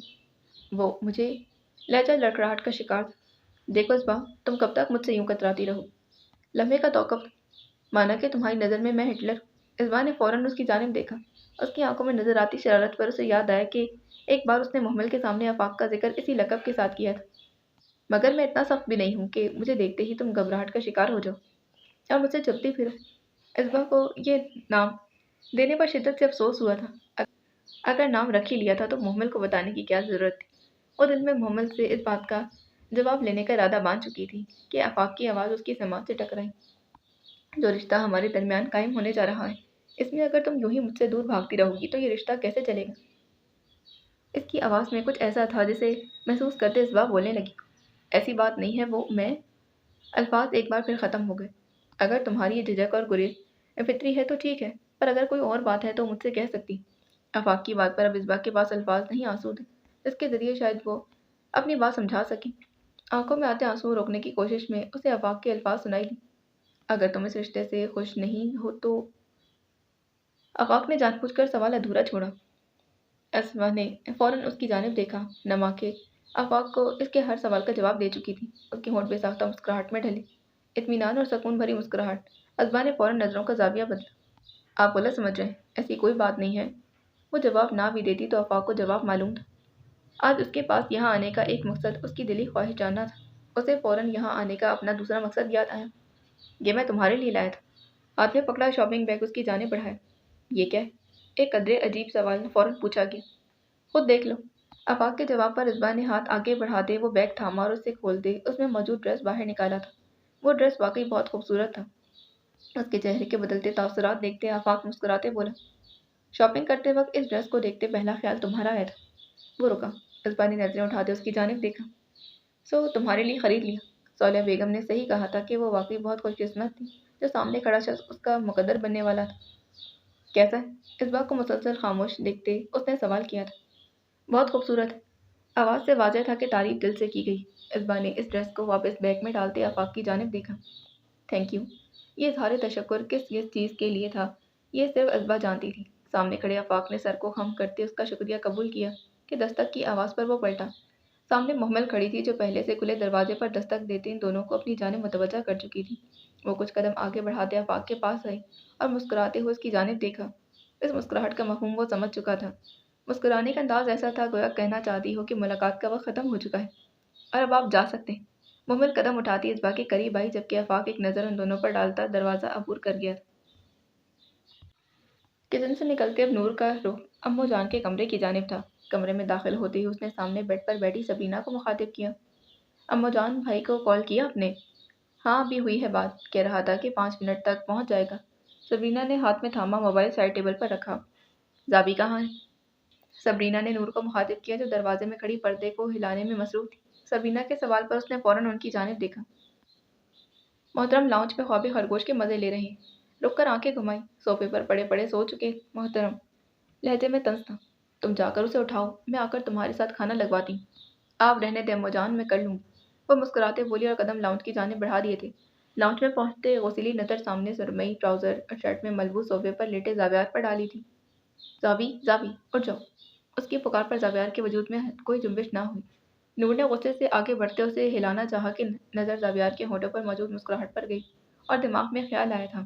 وہ مجھے لہجہ لڑکڑاہٹ کا شکار تھا۔ دیکھو اسباق، تم کب تک مجھ سے یوں کتراتی رہو؟ لمحے کا توقف، مانا کہ تمہاری نظر میں ہٹلر۔ اسباق نے فوراً اس کی جانب دیکھا۔ اس کی آنکھوں میں نظر آتی شرارت پر اسے یاد آیا کہ ایک بار اس نے محمل کے سامنے آفاق کا ذکر اسی لقب کے ساتھ کیا تھا۔ مگر میں اتنا سخت بھی نہیں ہوں کہ مجھے دیکھتے ہی تم گھبراہٹ کا شکار ہو جاؤ اور مجھ سے چپتی پھرو۔ اسباق کو یہ نام دینے پر شدت سے افسوس ہوا تھا۔ اگر نام رکھ ہی لیا تھا تو محمل کو بتانے کی کیا ضرورت تھی؟ وہ دل میں محمل سے اس بات کا جواب لینے کا ارادہ باندھ چکی تھی کہ آفاق کی آواز اس کی سماعت سے ٹکرائی۔ جو رشتہ ہمارے درمیان قائم ہونے جا رہا ہے، اس میں اگر تم یوں ہی مجھ سے دور بھاگتی رہو گی تو یہ رشتہ کیسے چلے گا؟ اس کی آواز میں کچھ ایسا تھا جسے محسوس کرتے اسباق بولنے لگی۔ ایسی بات نہیں ہے، وہ میں الفاظ ایک بار پھر ختم ہو گئے۔ اگر تمہاری یہ جھجک اور گریز فطری ہے تو ٹھیک ہے، پر اگر کوئی اور بات ہے تو مجھ سے کہہ سکتی۔ آفاق کی بات پر اب اسباق کے پاس الفاظ نہیں آنسو تھے جس کے ذریعے شاید وہ اپنی بات سمجھا سکیں۔ آنکھوں میں آتے آنسو روکنے کی کوشش میں اسے آفاق کے الفاظ سنائی دی۔ اگر تم اس رشتے سے خوش نہیں ہو تو… آفاق نے جان بوجھ کر سوال ادھورا چھوڑا۔ اسما نے فوراً اس کی جانب دیکھا، نم آنکھیں آفاق کو اس کے ہر سوال کا جواب دے چکی تھی۔ اس کے ہونٹ بے ساختہ مسکراہٹ میں ڈھلے، اطمینان اور سکون بھری مسکراہٹ۔ اسما نے فوراً نظروں کا زاویہ بدلا۔ آپ غلط سمجھ رہے ہیں، ایسی کوئی بات نہیں ہے۔ وہ جواب نہ بھی دیتی تو آفاق کو جواب معلوم تھا۔ آج اس کے پاس یہاں آنے کا ایک مقصد اس کی دلی خواہش جاننا تھا۔ اسے فوراً یہاں آنے کا اپنا دوسرا مقصد یاد آیا۔ یہ میں تمہارے لیے لایا تھا۔ ہاتھ میں پکڑا شاپنگ بیگ اس کی جانب بڑھایا۔ یہ کیا ہے؟ ایک قدرے عجیب سوال فوراً پوچھا گیا۔ خود دیکھ لو۔ آفاق کے جواب پر اسبا نے ہاتھ آگے بڑھاتے وہ بیگ تھاما اور اسے کھولتے اس میں موجود ڈریس باہر نکالا تھا۔ وہ ڈریس واقعی بہت خوبصورت تھا۔ اس کے چہرے کے بدلتے تاثرات دیکھتے آفاق مسکراتے بولا، شاپنگ کرتے وقت اس ڈریس کو دیکھتے پہلا خیال تمہارا آیا تھا۔ وہ رکا۔ اسبا نے نظریں اٹھاتے اس کی جانب دیکھا۔ سو تمہارے لیے خرید لیا۔ صالحہ بیگم نے صحیح کہا تھا کہ وہ واقعی بہت خوش قسمت تھی جو سامنے کھڑا شخص اس کا مقدر بننے والا تھا۔ کیسا ہے؟ اسبا کو مسلسل خاموش دیکھتے اس نے سوال کیا تھا۔ بہت خوبصورت ہے۔ آواز سے واضح تھا کہ تعریف دل سے کی گئی۔ اسبا نے اس ڈریس کو واپس بیگ میں ڈالتے آفاق کی جانب دیکھا۔ Thank you. یہ اظہار تشکر کس چیز کے لیے تھا یہ صرف اسبا جانتی تھی۔ سامنے کھڑے آفاق نے سر کو خم کرتے اس کا شکریہ قبول کیا کہ دستک کی آواز پر وہ پلٹا۔ سامنے محمل کھڑی تھی جو پہلے سے کھلے دروازے پر دستک دیتے ان دونوں کو اپنی جانب متوجہ کر چکی تھی۔ وہ کچھ قدم آگے بڑھاتے آفاق کے پاس آئی اور مسکراتے ہوئے اس کی جانب دیکھا۔ اس مسکراہٹ کا مفہوم وہ سمجھ چکا تھا۔ مسکرانے کا انداز ایسا تھا گویا کہنا چاہتی ہو کہ ملاقات کا وقت ختم ہو چکا ہے اور اب آپ جا سکتے ہیں۔ محمل قدم اٹھاتی اسبا کے قریب آئی جبکہ آفاق ایک نظر ان دونوں پر ڈالتا دروازہ عبور کر گیا تھا۔ کچن سے نکلتے اب نور کا رخ اماں جان کے کمرے کی جانب تھا۔ کمرے میں داخل ہوتے ہی اس نے سامنے بیڈ پر بیٹھی سبرینا کو مخاطب کیا۔ اماں جان، بھائی کو کال کیا آپ نے؟ ہاں ابھی ہوئی ہے بات، کہہ رہا تھا کہ 5 منٹ تک پہنچ جائے گا۔ سبرینا نے ہاتھ میں تھاما موبائل سائڈ ٹیبل پر رکھا۔ زابی کہاں ہے؟ سبرینا نے نور کو مخاطب کیا جو دروازے میں کھڑی پردے کو ہلانے میں مصروف تھی۔ سبرینا کے سوال پر اس نے فوراً ان کی جانب دیکھا۔ محترم لاؤنج میں خواب خرگوش کے مزے لے رہے ہیں۔ رک کر آنکھیں گھمائی۔ صوفے پر پڑے پڑے سو چکے محترم لہجے میں طنز تھا۔ تم جا کر اسے اٹھاؤ، میں آ کر تمہارے ساتھ کھانا لگواتی ہوں۔ آپ رہنے دیں اماں جان، میں کر لوں گی۔ وہ مسکراتے بولی اور قدم لاؤنج کی جانب بڑھا دیے تھے۔ لاؤنج میں پہنچتے غسیلی نظر سامنے سرمئی ٹراؤزر اور شرٹ میں ملبوس صوفے پر لیٹے زاویار پر ڈالی تھی۔ زاوی، زاوی، اٹھ جاؤ۔ اس کی پکار پر زاویار کے وجود میں کوئی جنبش نہ ہوئی۔ نور نے غصے سے آگے بڑھتے اسے ہلانا چاہا کہ نظر زاویار کے ہونٹوں پر موجود مسکراہٹ پر گئی اور دماغ میں خیال آیا تھا۔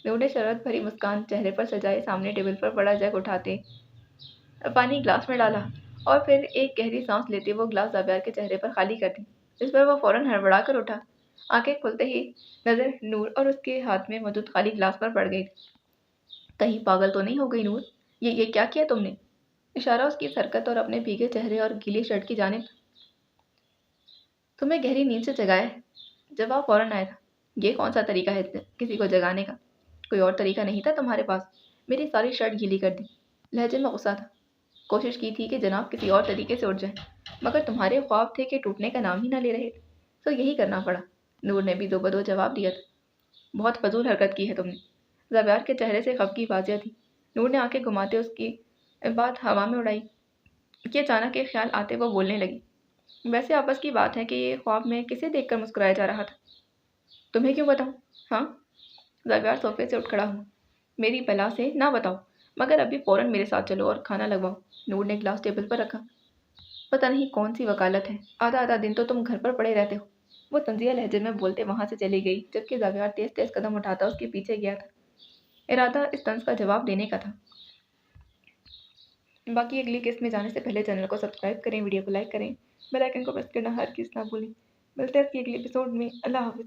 نور نے شرارت بھری مسکان چہرے پر سجائے سامنے ٹیبل پر پڑا جگ اٹھاتے پانی گلاس میں ڈالا اور پھر ایک گہری سانس لیتے وہ گلاس زاویار کے چہرے پر خالی کر دی، جس پر وہ فوراً ہڑبڑا کر اٹھا۔ آنکھیں کھلتے ہی نظر نور اور اس کے ہاتھ میں موجود خالی گلاس پر پڑ گئی تھی۔ کہیں پاگل تو نہیں ہو گئی نور؟ یہ کیا کیا تم نے؟ اشارہ اس کی حرکت اور اپنے بھیگے چہرے اور گیلی شرٹ کی جانب۔ تمہیں گہری نیند سے جگایا ہے؟ جواب فوراً آیا تھا۔ یہ کون سا طریقہ ہے کسی کو جگانے کا؟ کوئی اور طریقہ نہیں تھا تمہارے پاس؟ میری ساری شرٹ گیلی کر دی۔ لہجے میں غصہ تھا۔ کوشش کی تھی کہ جناب کسی اور طریقے سے اٹھ جائیں، مگر تمہارے خواب تھے کہ ٹوٹنے کا نام ہی نہ لے رہے تھے، تو یہی کرنا پڑا۔ नूर ने भी दो बदो जवाब दिया था। बहुत फजूल हरकत की है तुमने। ज़ाबियार के चेहरे से खफ की वाजिया थी। नूर ने आंखें घुमाते उसकी बात हवा में उड़ाई कि अचानक एक ख्याल आते वो बोलने लगी, वैसे आपस की बात है कि ये ख्वाब में किसे देखकर मुस्कुराया जा रहा था। तुम्हें क्यों बताऊँ? हाँ। ज़ाबियार सोफे से उठ खड़ा हुआ। मेरी बला से ना बताओ, मगर अभी फ़ौरन मेरे साथ चलो और खाना लगवाओ। नूर ने गिलास टेबल पर रखा। पता नहीं कौन सी वकालत है, आधा आधा दिन तो तुम घर पर पड़े रहते हो। वो तंजिया लहजे में बोलते वहां से चली गई, जबकि ज़ाबियार तेज तेज कदम उठाता उसके पीछे गया था। इरादा इस तंज का जवाब देने का था। बाकी अगली किस्त में जाने से पहले चैनल को सब्सक्राइब करें, वीडियो को लाइक करें, बेल आइकन को प्रेस करना हर किस ना भूलें। मिलते हैं इसकी अगले एपिसोड में। अल्लाह हाफिज़।